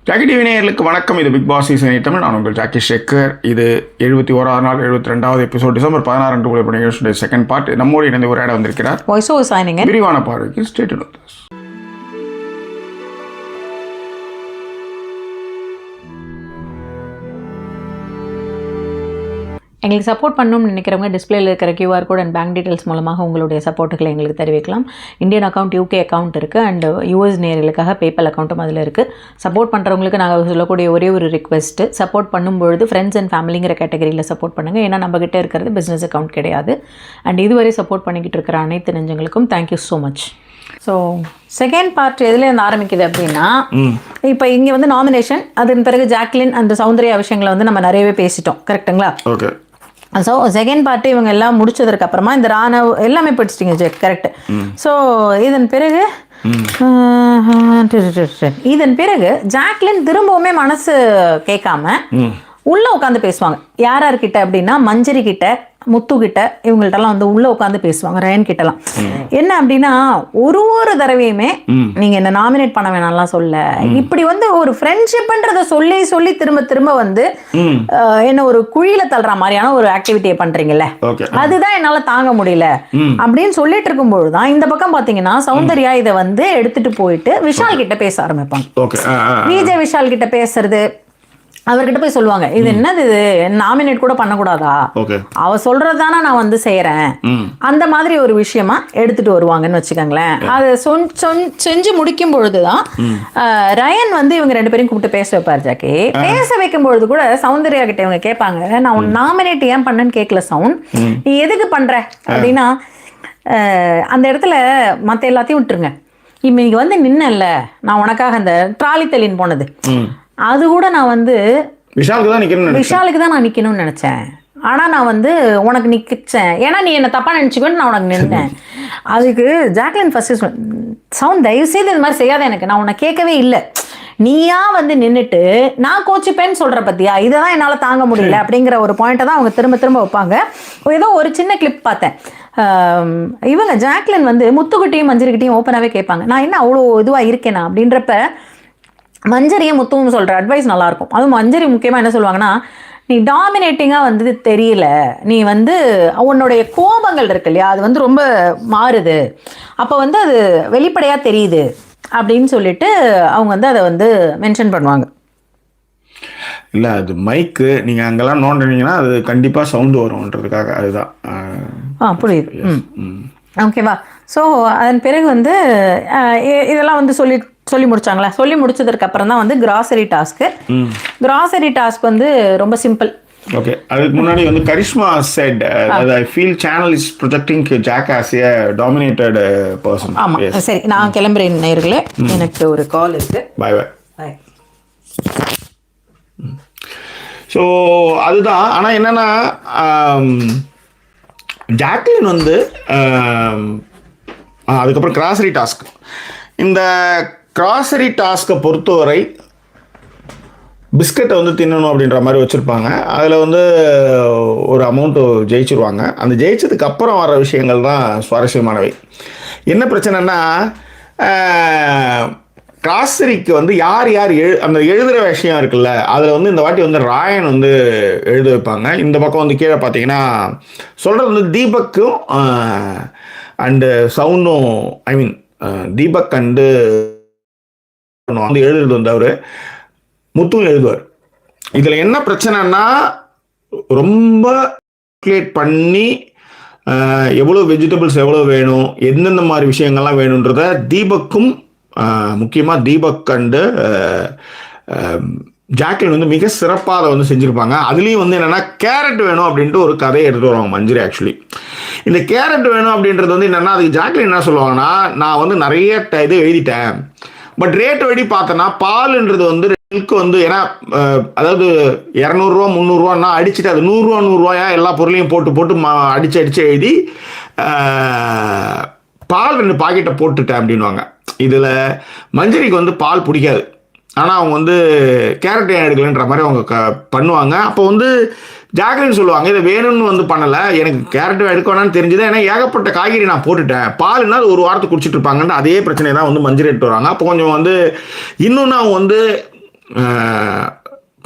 Jackie TV நேயர்களுக்கு வணக்கம். இது பிக் பாஸ் சீசன் 8 தமிழ். நான் உங்கள் ஜாக்கி ஷேக்கர். இது 71ஆவது நாள் 72வது எபிசோட் டிசம்பர் 16 நிகழ்ச்சியுடைய செகண்ட் பார்ட். நம்மோடு இணைந்து ஒரு இடம் வந்திருக்கிறார். விரிவான பார்வைக்கு ஸ்டேட் வித் அஸ். எங்களுக்கு சப்போர்ட் பண்ணணும்னு நினைக்கிறவங்க டிஸ்பிளேல இருக்கிற QR code and bank details மூலமாக உங்களுடைய சப்போர்ட்டுகளை எங்களுக்கு தெரிவிக்கலாம். இந்தியன் அக்கௌண்ட், UK அக்கௌண்ட் இருக்குது அண்ட் US நேயர்களுக்காக பேபால் அக்கௌண்ட்டும் அதில் இருக்குது. சப்போர்ட் பண்ணுறவங்களுக்கு நாங்கள் சொல்லக்கூடிய ஒரே ஒரு ரிக்வெஸ்ட்டு, சப்போர்ட் பண்ணும்பொழுது ஃப்ரெண்ட்ஸ் அண்ட் ஃபேமிலிங்கிற கேட்டகரியில் சப்போர்ட் பண்ணுங்கள். ஏன்னா நம்மகிட்ட இருக்கிறது பிஸ்னஸ் அக்கௌண்ட் கிடையாது. அண்ட் இதுவரை சப்போர்ட் பண்ணிக்கிட்டு இருக்கிற அனைத்து நெஞ்சங்களுக்கும் thank you so much. So second part எதுலேருந்து ஆரம்பிக்குது அப்படின்னா, இப்போ இங்கே வந்து நாமினேஷன், அதன் பிறகு ஜாக்லின் அந்த சௌந்தர்யா விஷயங்களை வந்து நம்ம நிறையவே பேசிட்டோம். கரெக்டுங்களா? ஓகே. ஸோ செகண்ட் பார்ட்டு இவங்க எல்லாம் முடிச்சதுக்கு அப்புறமா இந்த ராணவ் எல்லாமே படிச்சிட்டிங்க கரெக்ட். ஸோ இதன் பிறகு ஜாக்லின் திரும்பவுமே மனசு கேட்காம உள்ள உட்காந்து பேசுவாங்க. யார்கிட்ட அப்படின்னா மஞ்சரி கிட்ட, முத்து கிட்ட, இவங்கள்ட்டலாம் வந்து உள்ள உட்காந்து பேசுவாங்க. ரயன் கிட்டலாம் என்ன அப்படின்னா, ஒரு தடவையுமே நீங்க என்ன நாமினேட் பண்ண வேணாம்லாம் சொல்ல, இப்படி வந்து ஒரு ஃப்ரெண்ட்ஷிப்ன்றத சொல்லி திரும்ப வந்து என்ன ஒரு குழியில தள்ளுற மாதிரியான ஒரு ஆக்டிவிட்டியை பண்றீங்கல்ல, அதுதான் என்னால தாங்க முடியல அப்படின்னு சொல்லிட்டு இருக்கும்போதுதான் இந்த பக்கம் பாத்தீங்கன்னா சௌந்தர்யா இதை வந்து எடுத்துட்டு போயிட்டு விஷால் கிட்ட பேச ஆரம்பிப்பாங்க. விஜய் விஷால் கிட்ட பேசுறது, அவர்கிட்ட போய் சொல்லுவாங்க, இது என்னது, இது நாமினேட் கூட பண்ணக்கூடாதா, அவ சொல்றதுதானே நான் வந்து செய்யறேன், அந்த மாதிரி ஒரு விஷயமா எடுத்துட்டு வருவாங்கன்னு வச்சுக்கோங்களேன். அதை செஞ்சு முடிக்கும் பொழுதுதான் ரயன் வந்து இவங்க ரெண்டு பேரும் கூப்பிட்டு பேச வைப்பார். ஜாக்கி பேச வைக்கும் பொழுது கூட சௌந்தர்யா கிட்ட இவங்க கேட்பாங்க, நான் உன் நாமினேட் ஏன் பண்ணேன்னு கேட்கல சவுண்ட், நீ எதுக்கு பண்ற அப்படின்னா, அந்த இடத்துல மற்ற எல்லாத்தையும் விட்டுருங்க, இன்னைக்கு வந்து நின்னல நான் உனக்காக அந்த ட்ராலி தள்ளின்னு போனது, அது கூட நான் வந்து விஷாலுக்கு தான் நான் நிக்கணும்னு நினைச்சேன். ஆனா நான் வந்து உனக்கு நிச்சேன், ஏன்னா நீ என்ன தப்பா நினைச்சுக்கோன்னு நான் உனக்கு நின்னேன். அதுக்கு ஜாக்லின் ஃபர்ஸ்ட் சவுண்ட் தயவு செய்து இது மாதிரி செய்யாத, எனக்கு நான் உன்னை கேட்கவே இல்லை, நீயா வந்து நின்றுட்டு நான் கோச்சிப்பேன்னு சொல்ற பத்தியா, இதை தான் என்னால் தாங்க முடியல அப்படிங்கிற ஒரு பாயிண்ட்டை தான் அவங்க திரும்ப வைப்பாங்க. ஏதோ ஒரு சின்ன கிளிப் பார்த்தேன், இவங்க ஜாக்லின் வந்து முத்துக்கிட்டையும் மஞ்சரிக்கிட்டையும் ஓப்பனாகவே கேட்பாங்க, நான் என்ன அவ்வளோ இதுவாக இருக்கேனா அப்படின்றப்ப மஞ்சரியை முத்துவும் சொல்கிற அட்வைஸ் நல்லாயிருக்கும். அதுவும் மஞ்சரி முக்கியமாக என்ன சொல்லுவாங்கன்னா, நீ டாமினேட்டிங்காக வந்து தெரியல, நீ வந்து உன்னுடைய கோபங்கள் இருக்கு இல்லையா, அது வந்து ரொம்ப மாறுது, அப்போ வந்து அது வெளிப்படையாக தெரியுது அப்படின்னு சொல்லிட்டு அவங்க வந்து அதை வந்து மென்ஷன் பண்ணுவாங்க. இல்லை, அது மைக்கு நீங்கள் அங்கெல்லாம் நோண்டினீங்கன்னா அது கண்டிப்பாக சவுண்டு வரும்ன்றதுக்காக, அதுதான். புரியுது. ஓகேவா? ஸோ அதன் பிறகு வந்து இதெல்லாம் வந்து சொல்லி முடிச்சாங்களா, சொல்லி முடிச்சதுக்கு அப்புறம் தான் வந்து கிராசரி டாஸ்க் வந்து ரொம்ப சிம்பிள். ஓகே. அதுக்கு முன்னாடி வந்து Karishma said that I feel channel is projecting Jack as a dominated person. ஆமா, சரி, நான் கிளம்புறேன் நேயர்களே, எனக்கு ஒரு கால் இருக்கு. பை. ஸோ அதுதான். ஆனால் என்னன்னா, ஜாக்லின் வந்து அதுக்கப்புறம் கிராசரி டாஸ்க், இந்த கிராசரி டாஸ்க்கை பொறுத்தவரை பிஸ்கட்டை வந்து தின்னணும் அப்படின்ற மாதிரி வச்சுருப்பாங்க. அதில் வந்து ஒரு அமௌண்ட்டு ஜெயிச்சிருவாங்க. அந்த ஜெயிச்சதுக்கு அப்புறம் வர விஷயங்கள் தான் சுவாரஸ்யமானவை. என்ன பிரச்சனைன்னா, கிராசரிக்கு வந்து யார் அந்த எழுதுகிற விஷயம் இருக்குல்ல, அதில் வந்து இந்த வாட்டி வந்து ராயன் வந்து எழுத வைப்பாங்க. இந்த பக்கம் வந்து கீழே பார்த்தீங்கன்னா சொல்கிறது வந்து தீபக்கும் அண்டு சவுண்டும், ஐ மீன் தீபக் அண்டு வந்து எழுதுறது வந்து அவர் முத்தும் எழுதுவார். இதில் என்ன பிரச்சனைன்னா, ரொம்ப கால்குலேட் பண்ணி எவ்வளோ வெஜிடபிள்ஸ் எவ்வளோ வேணும், எந்தெந்த மாதிரி விஷயங்கள்லாம் வேணுன்றத தீபக்கும் முக்கியமாக தீபக் அண்டு ஜாக்லின் வந்து மிக சிறப்பாக அதை வந்து செஞ்சுருப்பாங்க. அதுலேயும் வந்து என்னென்னா, கேரட் வேணும் அப்படின்ட்டு ஒரு கதையை எடுத்துகிட்டு வருவாங்க மஞ்சரி. ஆக்சுவலி இந்த கேரட் வேணும் அப்படின்றது வந்து என்னென்னா, அதுக்கு ஜாக்லின் என்ன சொல்லுவாங்கன்னா, நான் வந்து நிறைய இது எழுதிட்டேன், பட் ரேட் வழி பார்த்தோன்னா பாலுன்றது வந்து மில்க் வந்து, ஏன்னா அதாவது 200 300 அடிச்சுட்டு அது 100 எல்லா பொருளையும் போட்டு அடிச்சு எழுதி பால் 2 பாக்கெட்டை போட்டுட்டேன் அப்படின்வாங்க. இதில் மஞ்சரிக்கு வந்து பால் பிடிக்காது, ஆனால் அவங்க வந்து கேரட் ஏன் எடுக்கலன்ற மாதிரி அவங்க பண்ணுவாங்க. அப்போ வந்து ஜாக்லின் சொல்லுவாங்க, இதை வேணும்னு வந்து பண்ணலை, எனக்கு கேரட் எடுக்க வேணான்னு தெரிஞ்சுது, ஏன்னா ஏகப்பட்ட காய்கறி நான் போட்டுட்டேன், பால்னா ஒரு வாரத்துக்கு குடிச்சிட்டு இருப்பாங்கன்னு அதே பிரச்சனை தான் வந்து மஞ்சரி எடுத்து வராங்க. அப்போ கொஞ்சம் வந்து இன்னொன்று அவங்க வந்து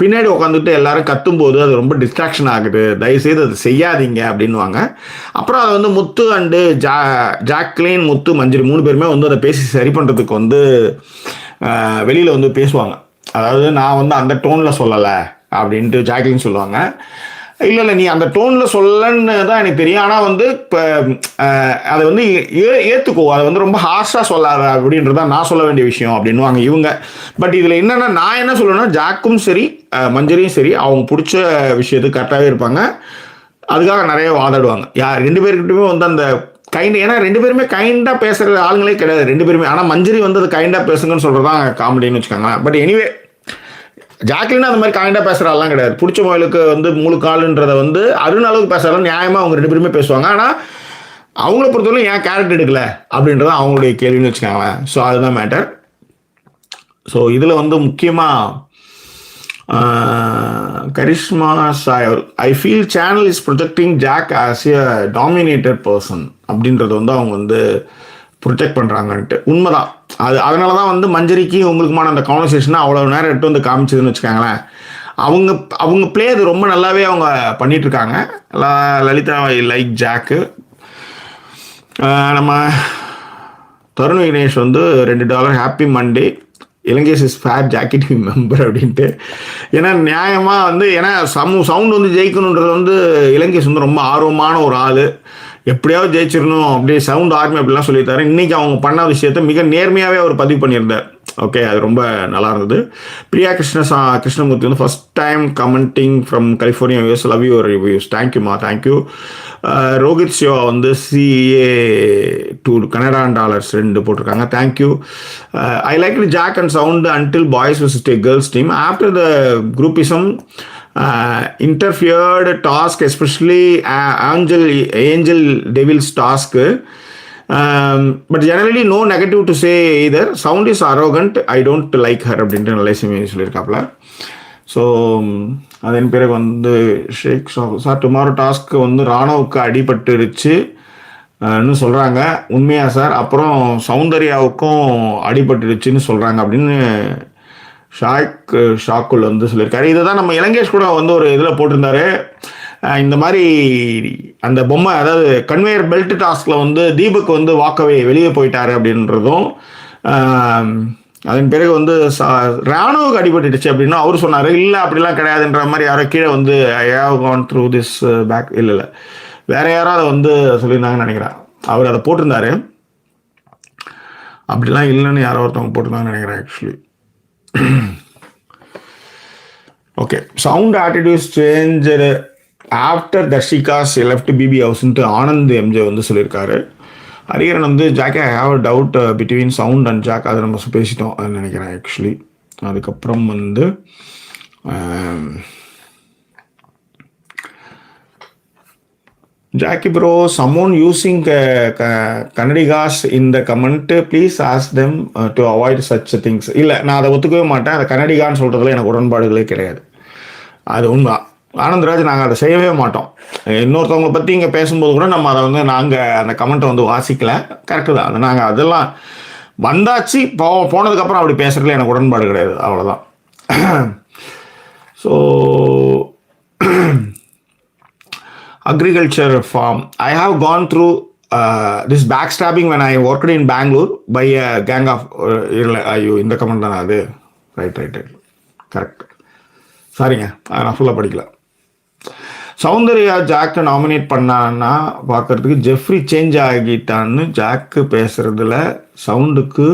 பின்னாடி உட்காந்துட்டு எல்லாரும் கத்தும்போது அது ரொம்ப டிஸ்ட்ராக்ஷன் ஆகுது, தயவுசெய்து அது செய்யாதீங்க அப்படின்வாங்க. அப்புறம் அதை வந்து முத்து அண்டு ஜாக்லின், முத்து, மஞ்சரி 3 பேருமே வந்து அதை பேசி சரி பண்ணுறதுக்கு வந்து வெளியில் வந்து பேசுவாங்க. அதாவது நான் வந்து அந்த டோனில் சொல்லலை அப்படின்ட்டு ஜாக்லின் சொல்லுவாங்க. இல்லை நீ அந்த டோனில் சொல்லன்னு தான் எனக்கு தெரியும், ஆனால் வந்து இப்போ அதை வந்து ஏற்றுக்கோ, அதை வந்து ரொம்ப ஹார்ஷாக சொல்லாத அப்படின்றதான் நான் சொல்ல வேண்டிய விஷயம் அப்படின்வாங்க இவங்க. பட் இதில் என்னென்னா நான் என்ன சொல்லணும்னா, ஜாக்கும் சரி மஞ்சரியும் சரி அவங்க பிடிச்ச விஷயத்துக்கு கரெக்டாகவே இருப்பாங்க. அதுக்காக நிறைய வாதாடுவாங்க. யார் 2 பேருக்கிட்டுமே வந்து அந்த ஏன்னா 2 பேருமே கைண்டாக பேசுகிற ஆளுங்களே கிடையாது 2 பேருமே. ஆனால் மஞ்சரி வந்து அது கைண்டாக பேசுங்கன்னு சொல்கிறது தான் காமெடின்னு வச்சுக்கோங்களேன். பட் எனிவே ஜாக்லின் அந்த மாதிரி கைண்டாக பேசுகிறாலாம் கிடையாது. பிடிச்ச மொபைலுக்கு வந்து முழு காலுன்றதை வந்து அருண் அளவுக்கு பேசுகிறாலும் நியாயமாக அவங்க 2 பேருமே பேசுவாங்க. ஆனால் அவங்கள பொறுத்தவரை ஏன் கேரக்டர் எடுக்கல அப்படின்றத அவங்களுடைய கேள்வின்னு வச்சுக்கோங்களேன். ஸோ அதுதான் மேட்டர். ஸோ இதில் வந்து முக்கியமாக Karishma Sai, I feel channel is projecting Jack as a dominated person அப்படின்றது வந்து அவங்க வந்து ப்ரொடெக்ட் பண்ணுறாங்கன்ட்டு. உண்மைதான். அதனால தான் வந்து மஞ்சரிக்கு உங்களுக்குமான அந்த கான்வர்சேஷனை அவ்வளோ நேரம் எடுத்து வந்து காமிச்சதுன்னு வச்சுக்கோங்களேன். அவங்க பிளே அது ரொம்ப நல்லாவே அவங்க பண்ணிகிட்ருக்காங்க. Lalitha like Jack. நம்ம தருண் விக்னேஷ் வந்து $2 happy Monday, Ilangesh is fair jacket member அப்படின்ட்டு. ஏன்னா நியாயமாக வந்து ஏன்னா சவுண்ட் வந்து ஜெயிக்கணுன்றது வந்து இலங்கேஷ் வந்து ரொம்ப ஆர்வமான ஒரு ஆள். எப்படியாவது ஜெயிச்சிடணும் அப்படியே சவுண்ட் ஆர்மி அப்படிலாம் சொல்லியிருந்தாரு. இன்றைக்கி அவங்க பண்ண விஷயத்த மிக நேர்மையாகவே அவர் பதிவு பண்ணியிருந்தார். ஓகே, அது ரொம்ப நல்லா இருந்தது. பிரியா கிருஷ்ணமூர்த்தி வந்து first time commenting from California US, love your reviews. தேங்க்யூமா, தேங்க்யூ. ரோஹித் சிவா வந்து CA $2 $2 போட்டிருக்காங்க. Thank you. I like Jack and Sound until boys visit a girls team. After the groupism interfered task, especially Angel Devil's task, but generally no negative to say either. Sound is arrogant, I don't like her அப்படின்ட்டு நல்ல சொல்லியிருக்காப்புல. So அதன் பிறகு வந்து ஷேக் sir tomorrow task வந்து ராணுவுக்கு அடிபட்டுருச்சு சொல்கிறாங்க. உண்மையா sir? அப்புறம் சௌந்தர்யாவுக்கும் அடிபட்டுருச்சுன்னு சொல்கிறாங்க அப்படின்னு ஷாக்குல் வந்து சொல்லியிருக்காரு. இதை தான் நம்ம இலங்கேஷ் கூட வந்து ஒரு இதில் போட்டிருந்தாரு. இந்த மாதிரி அந்த பொம்மை, அதாவது கன்வேயர் பெல்ட் டாஸ்கில் வந்து தீபக் வந்து வாக்கவே வெளியே போயிட்டாரு அப்படின்றதும், அதன் பிறகு வந்து ராணுவுக்கு அடிபட்டுடுச்சு அப்படின்னு அவர் சொன்னார். இல்லை அப்படிலாம் கிடையாதுன்ற மாதிரி யாரோ கீழே வந்து I have gone through this back, இல்லை வேற யாரோ அதை வந்து சொல்லியிருந்தாங்கன்னு நினைக்கிறேன். அவர் அதை போட்டிருந்தாரு. அப்படிலாம் இல்லைன்னு யாரோ ஒருத்தவங்க போட்டிருந்தாங்கன்னு நினைக்கிறேன் actually. Okay, Sound attitude change after Darshika's left BB ஹவுஸ்ன்ட்டு ஆனந்த் எம்ஜே வந்து சொல்லியிருக்காரு. ஹரிகரன் வந்து ஜாக்கே I have a doubt between Sound and Jack, அதை நம்ம பேசிட்டோம் அது நினைக்கிறேன் ஆக்சுவலி. அதுக்கப்புறம் வந்து Jackie bro, someone using Kannadigas in the comment, please ask them to avoid such things. இல்லை, நான் அதை ஒத்துக்கவே மாட்டேன். அதை கன்னடிகான்னு சொல்கிறதுல எனக்கு உடன்பாடுகளே கிடையாது. அது உண்மை. ஆனந்தராஜ், நாங்கள் அதை செய்யவே மாட்டோம். இன்னொருத்தவங்களை பற்றி இங்கே பேசும்போது கூட நம்ம அதை வந்து நாங்கள் அந்த கமெண்ட்டை வந்து வாசிக்கலை. கரெக்டு தான். அது நாங்கள் அதெல்லாம் வந்தாச்சு போனதுக்கப்புறம் அப்படி பேசுகிறதுல எனக்கு உடன்பாடு கிடையாது. அவ்வளோதான். So agriculture farm, I have gone through this backstabbing when I worked in Bangalore by a gang of ஐயோ இந்த கமெண்ட் தானே அது? Right correct. சாரிங்க, நான் ஃபுல்லாக படிக்கல. சௌந்தர்யா ஜாக்கை நாமினேட் பண்ணான்னா பார்க்கறதுக்கு ஜெஃப்ரி சேஞ்ச் ஆகிட்டான்னு ஜாக்கு பேசுறதுல சவுண்டுக்கு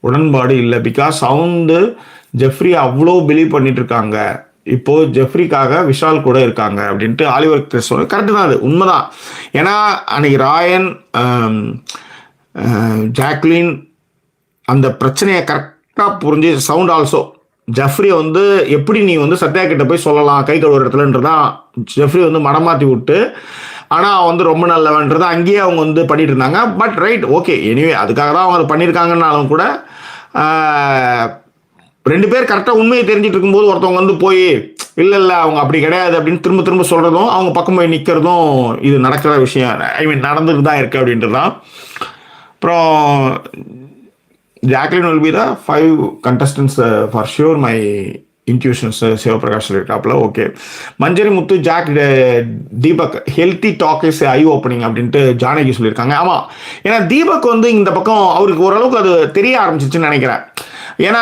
உடன்பாடு இல்லை. பிகாஸ் சவுண்டு ஜெஃப்ரி அவ்வளோ பிலீவ் பண்ணிட்டு இருக்காங்க. இப்போது ஜெஃப்ரிக்காக விஷால் கூட இருக்காங்க அப்படின்ட்டு ஆலிவர் கிறிஸ் சொல்ல கரெக்டு தான். அது உண்மைதான். ஏன்னா அன்னைக்கு ராயன், ஜாக்லின் அந்த பிரச்சனையை கரெக்டாக புரிஞ்சு சவுண்ட் ஆல்சோ ஜெஃப்ரியை வந்து எப்படி நீ வந்து சத்யா கிட்ட போய் சொல்லலாம் கை கழுவுற இடத்துலன்றதான் ஜெஃப்ரி வந்து மடமாற்றி விட்டு, ஆனால் வந்து ரொம்ப நல்லவன்றதை அங்கேயே அவங்க வந்து பண்ணிட்டு இருந்தாங்க. பட் ரைட், ஓகே, எனிவே அதுக்காக தான் அவங்க அதை பண்ணியிருக்காங்கன்னாலும் கூட 2 பேர் கரெக்டாக உண்மையை தெரிஞ்சிட்டு இருக்கும்போது ஒருத்தவங்க வந்து போய் இல்லை அவங்க அப்படி கிடையாது அப்படின்னு திரும்ப சொல்கிறதும் அவங்க பக்கம் போய் நிற்கிறதும் இது நடக்கிற விஷயம். ஐ மீன் நடந்துட்டு தான் இருக்குது அப்படின்றது தான். அப்புறம் Jacqueline will be the 5 contestants for sure. My intuitions Sivaprakash சொல்லிட்டாப்ல. Okay, Manjari Muthu, Jack, Deepak healthy talk is eye opening அப்படின்ட்டு ஜானகி சொல்லியிருக்காங்க. ஆமாம், ஏன்னா தீபக் வந்து இந்த பக்கம் அவருக்கு ஓரளவுக்கு அது தெரிய ஆரம்பிச்சிச்சுன்னு நினைக்கிறேன். ஏன்னா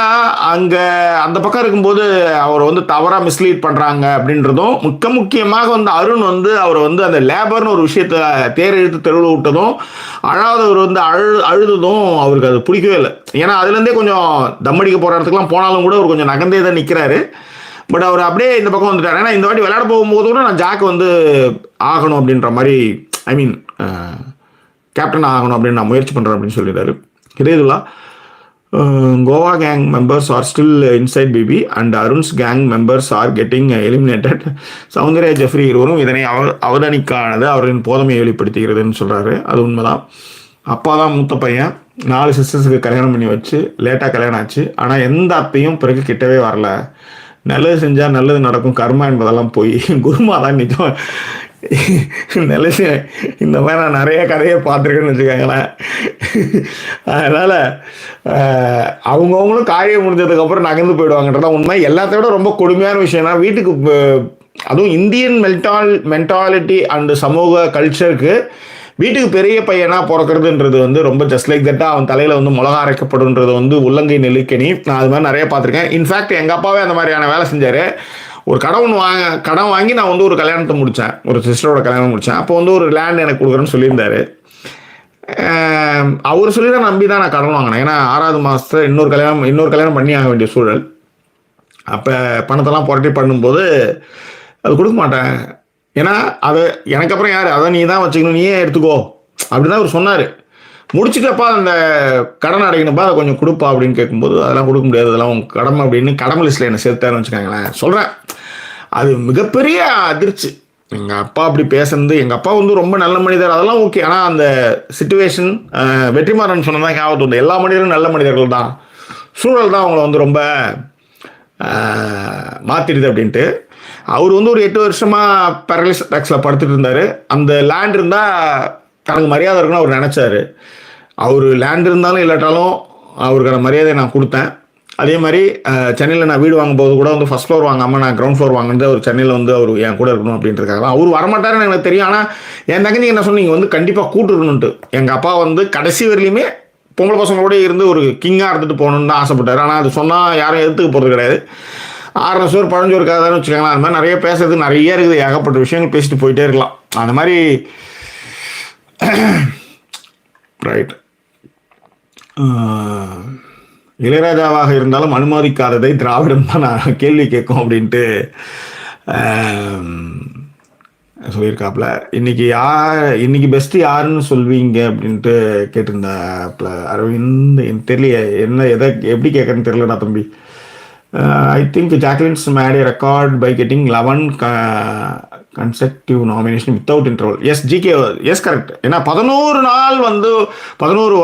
அங்கே அந்த பக்கம் இருக்கும்போது அவர் வந்து தவறாக மிஸ்லீட் பண்ணுறாங்க அப்படின்றதும், முக்கியமாக வந்து அருண் வந்து அவர் வந்து அந்த லேபர்னு ஒரு விஷயத்த தேர் இழுத்து தெருவில் விட்டதும், அழாதவர் வந்து அழுதும் அவருக்கு அது பிடிக்கவே இல்லை. ஏன்னா அதுலேருந்தே கொஞ்சம் தம்மடிக்க போகிற இடத்துக்குலாம் போனாலும் கூட அவர் கொஞ்சம் நகர்ந்தே தான் நிற்கிறாரு. பட் அவர் அப்படியே இந்த பக்கம் வந்துட்டார். ஏன்னா இந்த வாட்டி விளையாட போகும்போது கூட நான் ஜாக் வந்து ஆகணும் அப்படின்ற மாதிரி, ஐ மீன் கேப்டன் ஆகணும் அப்படின்னு நான் முயற்சி பண்ணுறேன் அப்படின்னு சொல்லிடுறாரு. இதேதுல்லா, Goa gang members are still inside BB and Arun's gang members are getting eliminated. Soundarya, Jeffrey இருவரும் இதனை அவதானிக்கானது அவரின் போதமையை வெளிப்படுத்துகிறதுன்னு சொல்கிறாரு. அது உண்மைதான். அப்பா தான் மூத்த பையன், 4 சிஸ்டர்ஸுக்கு கல்யாணம் பண்ணி வச்சு லேட்டாக கல்யாணம் ஆச்சு. ஆனால் எந்த அத்தையும் பிறகு கிட்டவே வரல. நல்லது செஞ்சால் நல்லது நடக்கும், கர்மா என்பதெல்லாம் போய் குருமா தான் நிஜம். நல்லது, இந்த மாதிரி நான் நிறைய கதையை பார்த்துருக்கேன்னு வச்சுக்கோங்களேன். அதனால் அவங்கவுங்களும் காரியம் முடிஞ்சதுக்கப்புறம் நகர்ந்து போயிடுவாங்கன்றதான் உண்மை. எல்லாத்த விட ரொம்ப கொடுமையான விஷயம்னா, வீட்டுக்கு அதுவும் இந்தியன் மென்டாலிட்டி அண்டு சமூக கல்ச்சருக்கு வீட்டுக்கு பெரிய பையனாக பிறக்கிறதுன்றது வந்து ரொம்ப ஜஸ்ட் லைக் தட்டாக அவன் தலையில் வந்து மிளகா அரைக்கப்படுன்றது வந்து உள்ளங்கை நெல்லிக்கனி. நான் அது மாதிரி நிறைய பார்த்துருக்கேன். இன்ஃபேக்ட் எங்கள் அப்பாவே அந்த மாதிரியான வேலை செஞ்சார். ஒரு கடன் வாங்கி நான் வந்து ஒரு கல்யாணத்தை முடித்தேன், ஒரு சிஸ்டரோட கல்யாணம் முடித்தேன். அப்போ வந்து ஒரு லேண்ட் எனக்கு கொடுக்குறேன்னு சொல்லியிருந்தாரு. அவர் சொல்லி தான் நம்பி தான் நான் கடன் வாங்கினேன். ஏன்னா 6வது மாதத்தில் இன்னொரு கல்யாணம் பண்ணி ஆக வேண்டிய சூழல். அப்போ பணத்தெல்லாம் புரட்டி பண்ணும்போது அது கொடுக்க மாட்டேன். ஏன்னா அதை எனக்கு அப்புறம் யார், அதை நீ தான் வச்சுக்கணும், நீயே எடுத்துக்கோ அப்படின்னு தான் அவர் சொன்னார். முடிச்சுட்டப்பா அந்த கடன் அடைக்கணுப்பா, அதை கொஞ்சம் கொடுப்பா அப்படின்னு கேட்கும்போது, அதெல்லாம் கொடுக்க முடியாது, அதெல்லாம் உங்கள் கடமை அப்படின்னு கடமை லிஸ்ட்டில் என்னை சேர்த்தாருன்னு வச்சுக்காங்களேன். சொல்கிறேன், அது மிகப்பெரிய அதிர்ச்சி. எங்கள் அப்பா அப்படி பேசுறது, எங்கள் அப்பா வந்து ரொம்ப நல்ல மனிதர், அதெல்லாம் ஓகே. ஆனால் அந்த சிச்சுவேஷன், வெற்றிமாறன் சொன்னதான் ஞாபகத்து வந்து, எல்லா மனிதரும் நல்ல மனிதர்கள் தான், சூழல் தான் அவங்கள வந்து ரொம்ப மாற்றிடுது அப்படின்ட்டு. அவர் வந்து ஒரு 8 வருஷமாக பேரலைஸ் அட்டாக்ஸில் படுத்துட்டு இருந்தார். அந்த லேண்ட் இருந்தால் தனக்கு மரியாதை இருக்குன்னு அவர் நினச்சாரு. அவர் லேண்ட் இருந்தாலும் இல்லாட்டாலும் அவருக்கான மரியாதையை நான் கொடுத்தேன். அதே மாதிரி சென்னையில் நான் வீடு வாங்கும்போது கூட வந்து ஃபஸ்ட் ஃப்ளோர் வாங்காமல் நான் கிரவுண்ட் ஃப்ளோர் வாங்கினது அவர் சென்னையில் வந்து அவர் என் கூட இருக்கணும் அப்படின்றதுக்காக. அவர் வரமாட்டாருன்னு எனக்கு தெரியும். ஆனால் என் தங்கச்சி என்ன சொன்னீங்க வந்து கண்டிப்பாக கூட்டுருக்கணுன்ட்டு. எங்கள் அப்பா வந்து கடைசி வரையிலுமே பொம்பளை பசங்களோட இருந்து ஒரு கிங்காக இருந்துட்டு போகணுன்னு தான் ஆசைப்பட்டார். ஆனால் அது சொன்னால் யாரும் எடுத்துக்க போகிறது கிடையாது. 6 சோறு பழஞ்சோருக்காக தான் வச்சுக்கோங்களேன். அது மாதிரி நிறைய பேசுறது நிறைய இருக்குது, ஏகப்பட்ட விஷயங்கள் பேசிட்டு போயிட்டே இருக்கலாம். அந்த மாதிரி ரைட். இளையராஜாவாக இருந்தாலும் அனுமதிக்காததை திராவிடம் தான் நான் கேள்வி கேட்கும் அப்படின்ட்டு சொல்லியிருக்காப்புல. இன்னைக்கு பெஸ்ட் யாருன்னு சொல்வீங்க அப்படின்ட்டு கேட்டிருந்தாப்புல அரவிந்த். எனக்கு தெரியல என்ன எப்படி கேட்கறேன்னு தெரியலடா தம்பி. I think Jacqueline's made a record by getting 11 consecutive nomination without interval. Yes, GK, yes, correct. ஏன்னா 11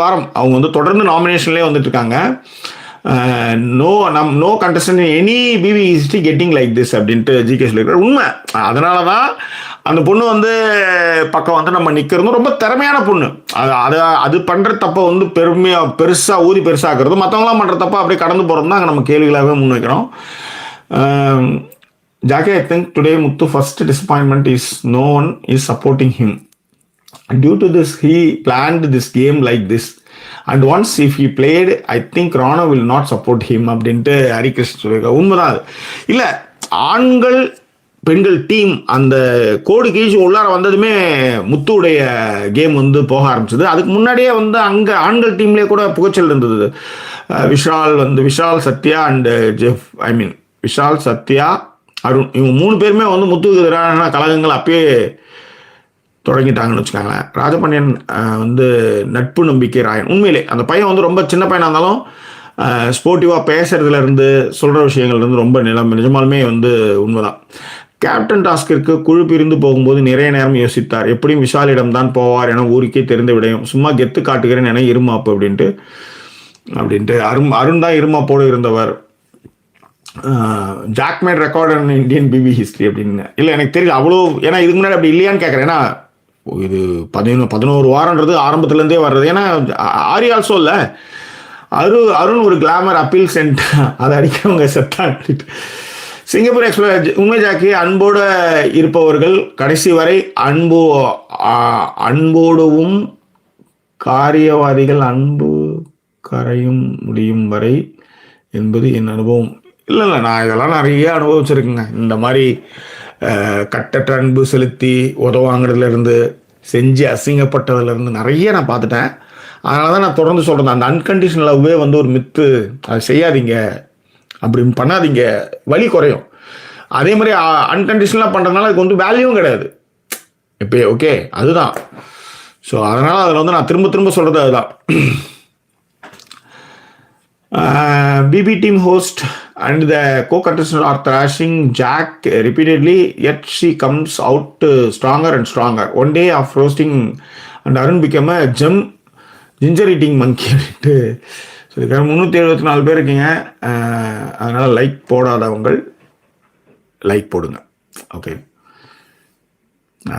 வாரம் அவங்க வந்து தொடர்ந்து நாமினேஷன்லேயே வந்துட்டு இருக்காங்க. No contestant in any BB history getting like this அப்படின்ட்டு GK சொல்லியிருக்காரு. உண்மை. அதனால தான் அந்த பொண்ணு வந்து பக்கம் வந்து நம்ம நிற்கிறதும் ரொம்ப திறமையான பொண்ணு. அது பண்ணுற தப்பை வந்து பெருசாக ஊதி பெருசாக்குறது, மற்றவங்களாம் பண்ணுற தப்பை அப்படியே கடந்து போகிறது தான் அங்கே நம்ம கேள்விகளாகவே முன்வைக்கிறோம். Jackie, I think today Muthu first disappointment is no one is supporting him. Due to this, he planned this game like this. And once if he played, I think Rana will not support him அப்படின்ட்டு ஹரிகிருஷ்ணன் சொல்லியிருக்காரு. உண்மைதான் அது. இல்லை, ஆண்கள் பெண்கள் team அந்த கோடு கீழ்ச்சி உள்ளார வந்ததுமே முத்துடைய கேம் வந்து போக ஆரம்பிச்சது. அதுக்கு முன்னாடியே வந்து அங்கே ஆண்கள் டீம்லேயே கூட புகைச்சல் இருந்தது. விஷால் சத்யா அண்டு விஷால் சத்யா அருண், இவங்க 3 பேருமே வந்து முத்துக்கு எதிரான கழகங்கள் அப்பயே தொடங்கிட்டாங்கன்னு வச்சுக்காங்களேன். ராஜபாண்டியன் வந்து நட்பு நம்பிக்கை ராயன். உண்மையிலே அந்த பையன் வந்து ரொம்ப சின்ன பையனாக இருந்தாலும் ஸ்போர்ட்டிவாக பேசுறதுலேருந்து சொல்கிற விஷயங்கள்லேருந்து ரொம்ப நிஜமாலுமே வந்து உண்மைதான். கேப்டன் டாஸ்கிற்கு குழு பிரிந்து போகும்போது நிறைய நேரம் யோசித்தார். எப்படியும் விஷாலிடம் தான் போவார் என ஊருக்கே தெரிந்த விடயம். சும்மா கெத்து காட்டுகிறேன் என இருமாப்பு அப்படின்ட்டு அருண் தான் இருமாப்போடு இருந்தவர். Jack made record and Indian BB history அப்படின்னு. இல்லை எனக்கு தெரியல அவ்வளோ, ஏன்னா இதுக்கு முன்னாடி அப்படி இல்லையான்னு கேட்குறேன். ஏன்னா இது 11 வாரன்றது ஆரம்பத்துலேருந்தே வர்றது. ஏன்னா ஆரி ஆல்சோ இல்லை, அருண் ஒரு கிளாமர் அப்பீல் சென்ட், அதை அடிக்கிறவங்க செத்தான். சிங்கப்பூர் எக்ஸ்பிரஸ் உண்மை ஜாக்கி, அன்போடு இருப்பவர்கள் கடைசி வரை அன்போடுவும் காரியவாதிகள் அன்பு கரையும் முடியும் வரை என்பது என் அனுபவம். இல்லை நான் இதெல்லாம் நிறைய அனுபவிச்சிருக்கேங்க. இந்த மாதிரி கட்டற்ற அன்பு செலுத்தி உதவாங்கிறதுலேருந்து செஞ்சு அசிங்கப்பட்டதுலேருந்து நிறைய நான் பார்த்துட்டேன். அதனால தான் நான் தொடர்ந்து சொல்கிறேன், அந்த அன்கண்டிஷனல் லவ்வே வந்து ஒரு மித்து. அதை செய்யாதீங்க, அப்படி பண்ணாதீங்க, வலி குறையும். அதே மாதிரி அன்கண்டிஷனலாக பண்ணுறதுனால அதுக்கு வந்து வேல்யூவும் கிடையாது. இப்போ ஓகே, அதுதான். ஸோ அதனால் அதில் வந்து நான் திரும்ப திரும்ப சொல்கிறது அதுதான். BB team host and the co-contestants are thrashing Jack repeatedly, yet she comes out stronger and stronger. One day of roasting and Arun became a ginger eating monkey. So இதுக்காக 374 பேர் இருக்கீங்க. அதனால் லைக் போடாதவங்க லைக் போடுங்க. Okay,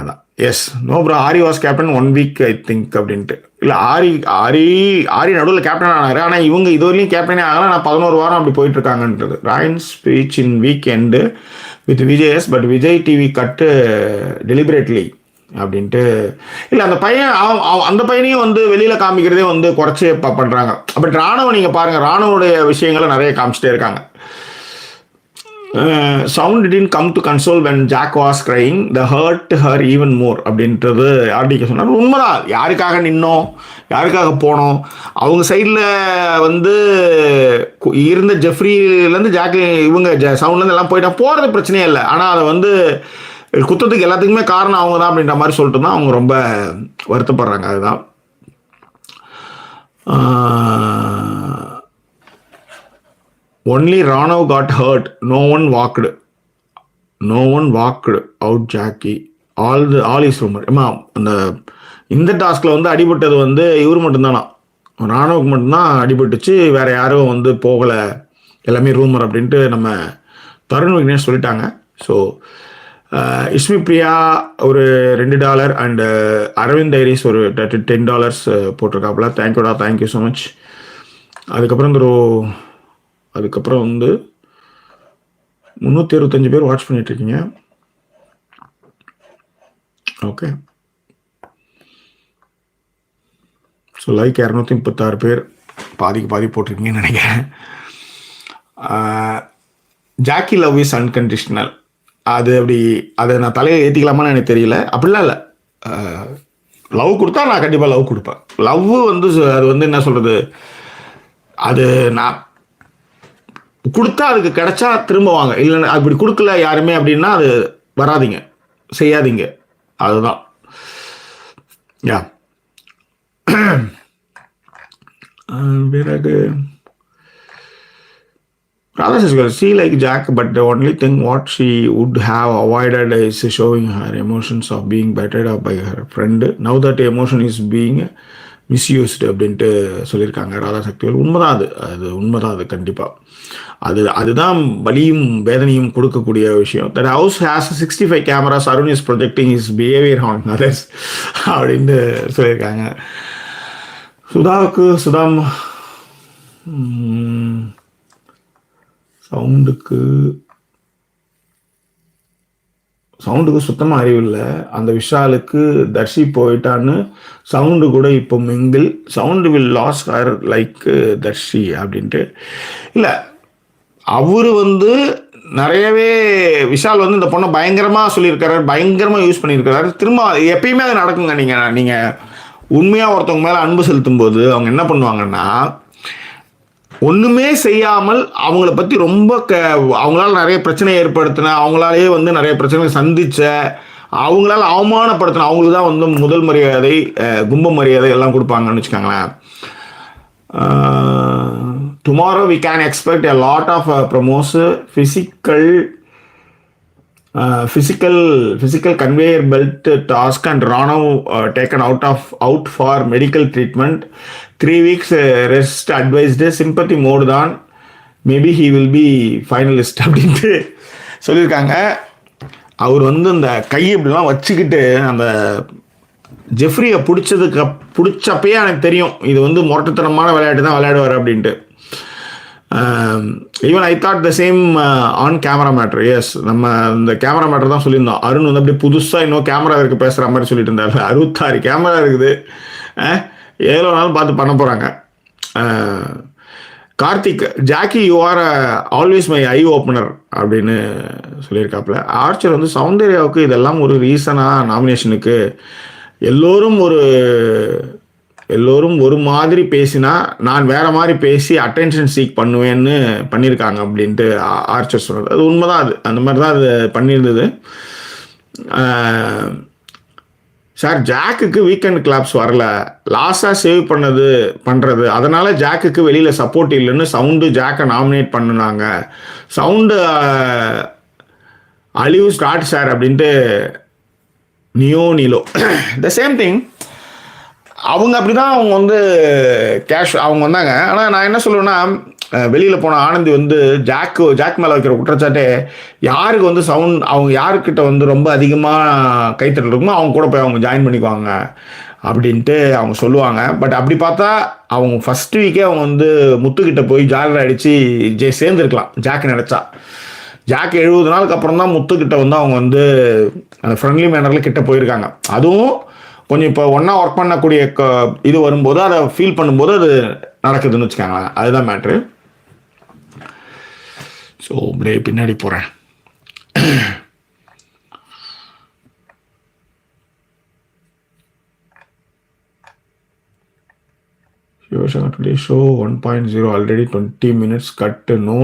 அதான். Yes, no bro, Aari was captain 1 week I think அப்படின்ட்டு. இல்லை, ஆரி நடுவில் கேப்டன் ஆனார். ஆனால் இவங்க இதுவரையும் கேப்டனே ஆகலாம். நான் 11 வாரம் அப்படி போயிட்டுருக்காங்கன்றது. Rayan speech in weekend with Vijay S, but Vijay TV cut deliberately அப்படின்ட்டு. இல்லை, அந்த பையன் அந்த பையனையும் வந்து வெளியில் காமிக்கிறதே வந்து குறைச்சி பண்ணுறாங்க. பட் ராணுவ நீங்கள் பாருங்கள், ராணுவோடைய விஷயங்களை நிறைய காமிச்சிட்டே இருக்காங்க. Sound didn't come to console when Jack was crying. The hurt her even more அப்படின்றது ஆர்டிகே சொன்னார். உண்மைதான். யாருக்காக நின்னோம், யாருக்காக போனோம், அவங்க சைடில் வந்து இருந்த ஜெஃப்ரிலேருந்து ஜாக்கி இவங்க சவுண்ட்லேருந்து எல்லாம் போயிட்டா போகிறது பிரச்சனையே இல்லை. ஆனால் அதை வந்து குத்தத்துக்கு எல்லாத்துக்குமே காரணம் அவங்க தான் அப்படின்ற மாதிரி சொல்லிட்டு தான் அவங்க ரொம்ப வருத்தப்படுறாங்க. அதுதான். Only Ranav got hurt. No one walked out Jackie. All is rumor. இந்த டாஸ்கில் வந்து அடிபட்டது வந்து இவர் மட்டும்தானா, ராணுவுக்கு மட்டும்தான் அடிபட்டுச்சு, வேற யாரும் வந்து போகலை, எல்லாமே ரூமர் அப்படின்ட்டு நம்ம தருண் விக்னேஷ் சொல்லிட்டாங்க. ஸோ இஸ்மி பிரியா ஒரு $2 அண்ட் அரவிந்த் டைரிஸ் ஒரு $10 போட்டிருக்காப்புல. தேங்க்யூடா, தேங்க்யூ ஸோ மச். அதுக்கப்புறம் வந்து 365 பேர் வாட்ச் பண்ணிட்டு இருக்கீங்க. ஓகே, ஸோ லைக் 236 பேர், பாதிக்கு பாதி போட்டிருக்கீங்கன்னு நினைக்கிறேன். Jackie love is unconditional. அது அதை நான் தலையை ஏற்றிக்கலாமான்னு எனக்கு தெரியல. அப்படிலாம் இல்லை. லவ் கொடுத்தா நான் கண்டிப்பாக லவ் கொடுப்பேன். லவ் வந்து அது வந்து என்ன சொல்கிறது, அது நான் கொடுத்தா அதுக்கு கிடைச்சா திரும்ப வாங்க, இல்லைன்னா அப்படி கொடுக்கல யாருமே அப்படின்னா அது வராதிங்க, செய்யாதீங்க. அதுதான். யா, பிறகு Radha says, she like Jack, but the only thing what she would have avoided is showing her emotions of being battered up by her friend. Now that emotion is being misused அப்படின்ட்டு சொல்லியிருக்காங்க ராதா சக்திவேல். உண்மைதான். அது உண்மைதான். அது கண்டிப்பாக அதுதான் வலியும் வேதனையும் கொடுக்கக்கூடிய விஷயம். That house has 65 cameras. Arun is projecting is behaviour on others அப்படின்ட்டு சொல்லியிருக்காங்க. சுதாம் சவுண்டுக்கு சுத்தமாக அறிவில்லை. அந்த விஷாலுக்கு தர்ஷி போயிட்டான்னு சவுண்டு கூட இப்போ mingle. Sound will lose her like Dharshi அப்படின்ட்டு. இல்லை, அவர் வந்து நிறையவே விஷால் வந்து இந்த பொண்ணை பயங்கரமாக சொல்லியிருக்காரு, பயங்கரமாக யூஸ் பண்ணியிருக்கிறாரு. திரும்ப எப்பயுமே அது நடக்குங்க. நீங்கள் உண்மையாக ஒருத்தவங்க மேலே அன்பு செலுத்தும் போது அவங்க என்ன பண்ணுவாங்கன்னா, ஒன்றுமே செய்யாமல் அவங்கள பற்றி ரொம்ப அவங்களால நிறைய பிரச்சனை ஏற்படுத்தின, அவங்களாலேயே வந்து நிறைய பிரச்சனைகள் சந்தித்த, அவங்களால அவமானப்படுத்தின அவங்களுக்கு தான் வந்து முதல் மரியாதை, கும்ப மரியாதை எல்லாம் கொடுப்பாங்கன்னு வச்சுக்கோங்களேன். Tomorrow we can expect a lot of promos, physical conveyor belt task and Ranav taken out for medical treatment. 3 weeks rest advised. Sympathy mode தான், maybe he will be finalist அப்படின்ட்டு சொல்லியிருக்காங்க. அவர் வந்து இந்த கையை இப்படிலாம் வச்சுக்கிட்டு அந்த ஜெஃப்ரியை பிடிச்சதுக்கு பிடிச்சப்பயே எனக்கு தெரியும் இது வந்து முரட்டுத்தனமான விளையாட்டு தான் விளையாடுவார் அப்படின்ட்டு. Even I thought the same on camera மேட்ரு. எஸ், நம்ம இந்த கேமரா மேட்ரு தான் சொல்லியிருந்தோம். அருண் வந்து அப்படியே புதுசாக இன்னும் கேமரா இருக்குது பேசுகிற மாதிரி சொல்லிட்டு இருந்தார். 66 கேமரா இருக்குது, எவ்வளோ நாளும் பார்த்து பண்ண போகிறாங்க. Karthik, Jackie you are always my I opener அப்படின்னு சொல்லியிருக்காப்புல. ஆர்ச்சர் வந்து சௌந்தர்யாவுக்கு இதெல்லாம் ஒரு ரீசனாக நாமினேஷனுக்கு எல்லோரும் ஒரு மாதிரி பேசினா நான் வேற மாதிரி பேசி அட்டென்ஷன் சீக் பண்ணுவேன்னு பண்ணியிருக்காங்க அப்படின்ட்டு ஆர்ச்சர் சொன்னது. அது உண்மைதான். அது அந்த மாதிரி தான் அது பண்ணியிருந்தது. சார், ஜாக்குக்கு வீக்கெண்ட் கிளாப்ஸ் வரல, லாஸ்டாக சேவ் பண்ணுறது அதனால ஜாக்குக்கு வெளியில் சப்போர்ட் இல்லைன்னு சவுண்டு ஜாக்கை நாமினேட் பண்ணினாங்க. சவுண்டு அழிவு ஸ்டார்ட் சார் அப்படின்ட்டு நிலோ த சேம் திங். அவங்க அப்படி தான் அவங்க வந்து அவங்க வந்தாங்க. ஆனால் நான் என்ன சொல்லுவேன்னா, வெளியில் போன ஆனந்தி வந்து ஜாக் மேலே வைக்கிற குற்றச்சாட்டே யாருக்கு வந்து அவங்க யாருக்கிட்ட வந்து ரொம்ப அதிகமாக கைத்தட்டல் இருக்குமோ அவங்க கூட போய் அவங்க ஜாயின் பண்ணிக்குவாங்க அப்படின்ட்டு அவங்க சொல்லுவாங்க. பட் அப்படி பார்த்தா அவங்க ஃபர்ஸ்ட் வீக்கே அவங்க வந்து முத்துக்கிட்ட போய் ஜாலர் அடித்து சேர்ந்துருக்கலாம் ஜாக் நினச்சா. ஜாக் 70 நாளுக்கு அப்புறம் தான் முத்துக்கிட்ட வந்து அவங்க வந்து அந்த ஃப்ரெண்ட்லி மேனரில் கிட்ட போயிருக்காங்க. அதுவும் கொஞ்சம் இப்போ ஒன்றா ஒர்க் பண்ணக்கூடிய இது வரும்போது அதை ஃபீல் பண்ணும்போது அது நடக்குதுன்னு வச்சுக்காங்களேன். அதுதான் மேட்ரு. ஸோ அப்படியே பின்னாடி போகிறேன். Sivasankar today show 1.0 already 20 minutes cut, no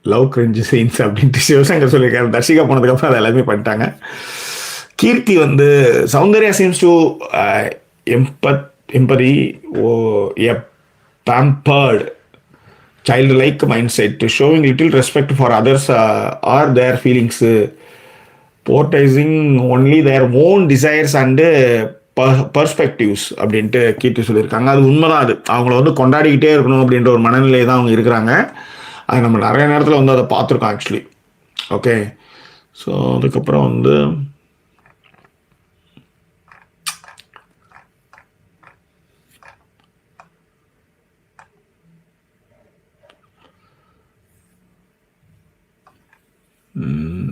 love cringe scenes அப்படின்ட்டு சிவசங்கர் சொல்லியிருக்காரு. தர்ஷிகா போனதுக்கப்புறம் அதை எல்லாமே பண்ணிட்டாங்க. கீர்த்தி வந்து Soundarya seems to empathy a pampered childlike mindset, showing little respect for others or their feelings, prioritizing only their own desires and perspectives அப்படின்ட்டு கீர்த்தி சொல்லியிருக்காங்க. அது உண்மைதான். அது அவங்கள வந்து கொண்டாடிக்கிட்டே இருக்கணும் அப்படின்ற ஒரு மனநிலை தான் அவங்க இருக்கிறாங்க. அது நம்ம நிறைய நேரத்தில் வந்து அதை பார்த்துருக்கோம் ஆக்சுவலி. ஓகே, ஸோ அதுக்கப்புறம் வந்து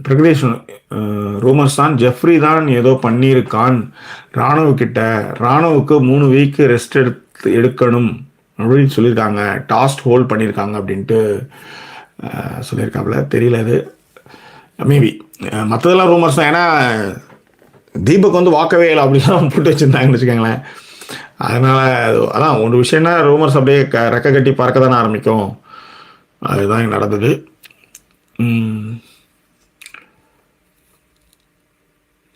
பிரகதீஷ் ரூமர்ஸ் தான் ஜெஃப்ரி தான் ஏதோ பண்ணியிருக்கான் ராணுவுக்கு 3 வீக் ரெஸ்ட் எடுக்கணும் அப்படின்னு சொல்லியிருக்காங்க. டாஸ்க் ஹோல்ட் பண்ணியிருக்காங்க அப்படின்ட்டு சொல்லியிருக்காப்புல. தெரியல, அது மேபி மற்றதெல்லாம் ரூமர்ஸ் தான். ஏன்னா தீபக் வந்து வாக்கவே இல்லை அப்படிலாம் போட்டு வச்சுருந்தாங்கன்னு வச்சுக்கோங்களேன். அதனால் அதான் ஒரு விஷயம்னா ரூமர்ஸ் அப்படியே ரெக்க கட்டி பறக்க தானே ஆரம்பிக்கும். அதுதான் இங்கே நடந்தது.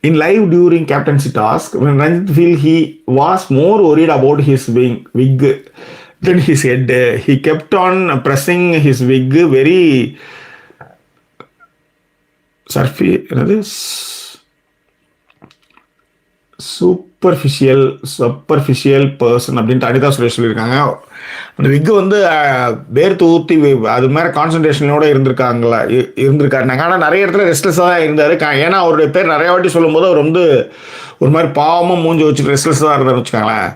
In live during captaincy task, when Ranjit feel he was more worried about his wig than his head, he kept on pressing his wig very superficial person அப்படின்ட்டு அனிதா சுரேஷ் சொல்லியிருக்காங்க. அந்த விக்கு வந்து வேர்த்து ஊற்றி அது மாதிரி கான்சன்ட்ரேஷனோட இருந்திருக்காருனாங்க. ஆனால் நிறைய இடத்துல ரெஸ்ட்லெஸ்ஸாக தான் இருந்தார். ஏன்னா அவருடைய பேர் நிறைய வாட்டி சொல்லும் போது அவர் வந்து ஒரு மாதிரி பாவமாக மூஞ்சி வச்சுட்டு ரெஸ்ட்லெஸ்ஸாக தான் இருந்தார்னு வச்சுக்காங்களேன்.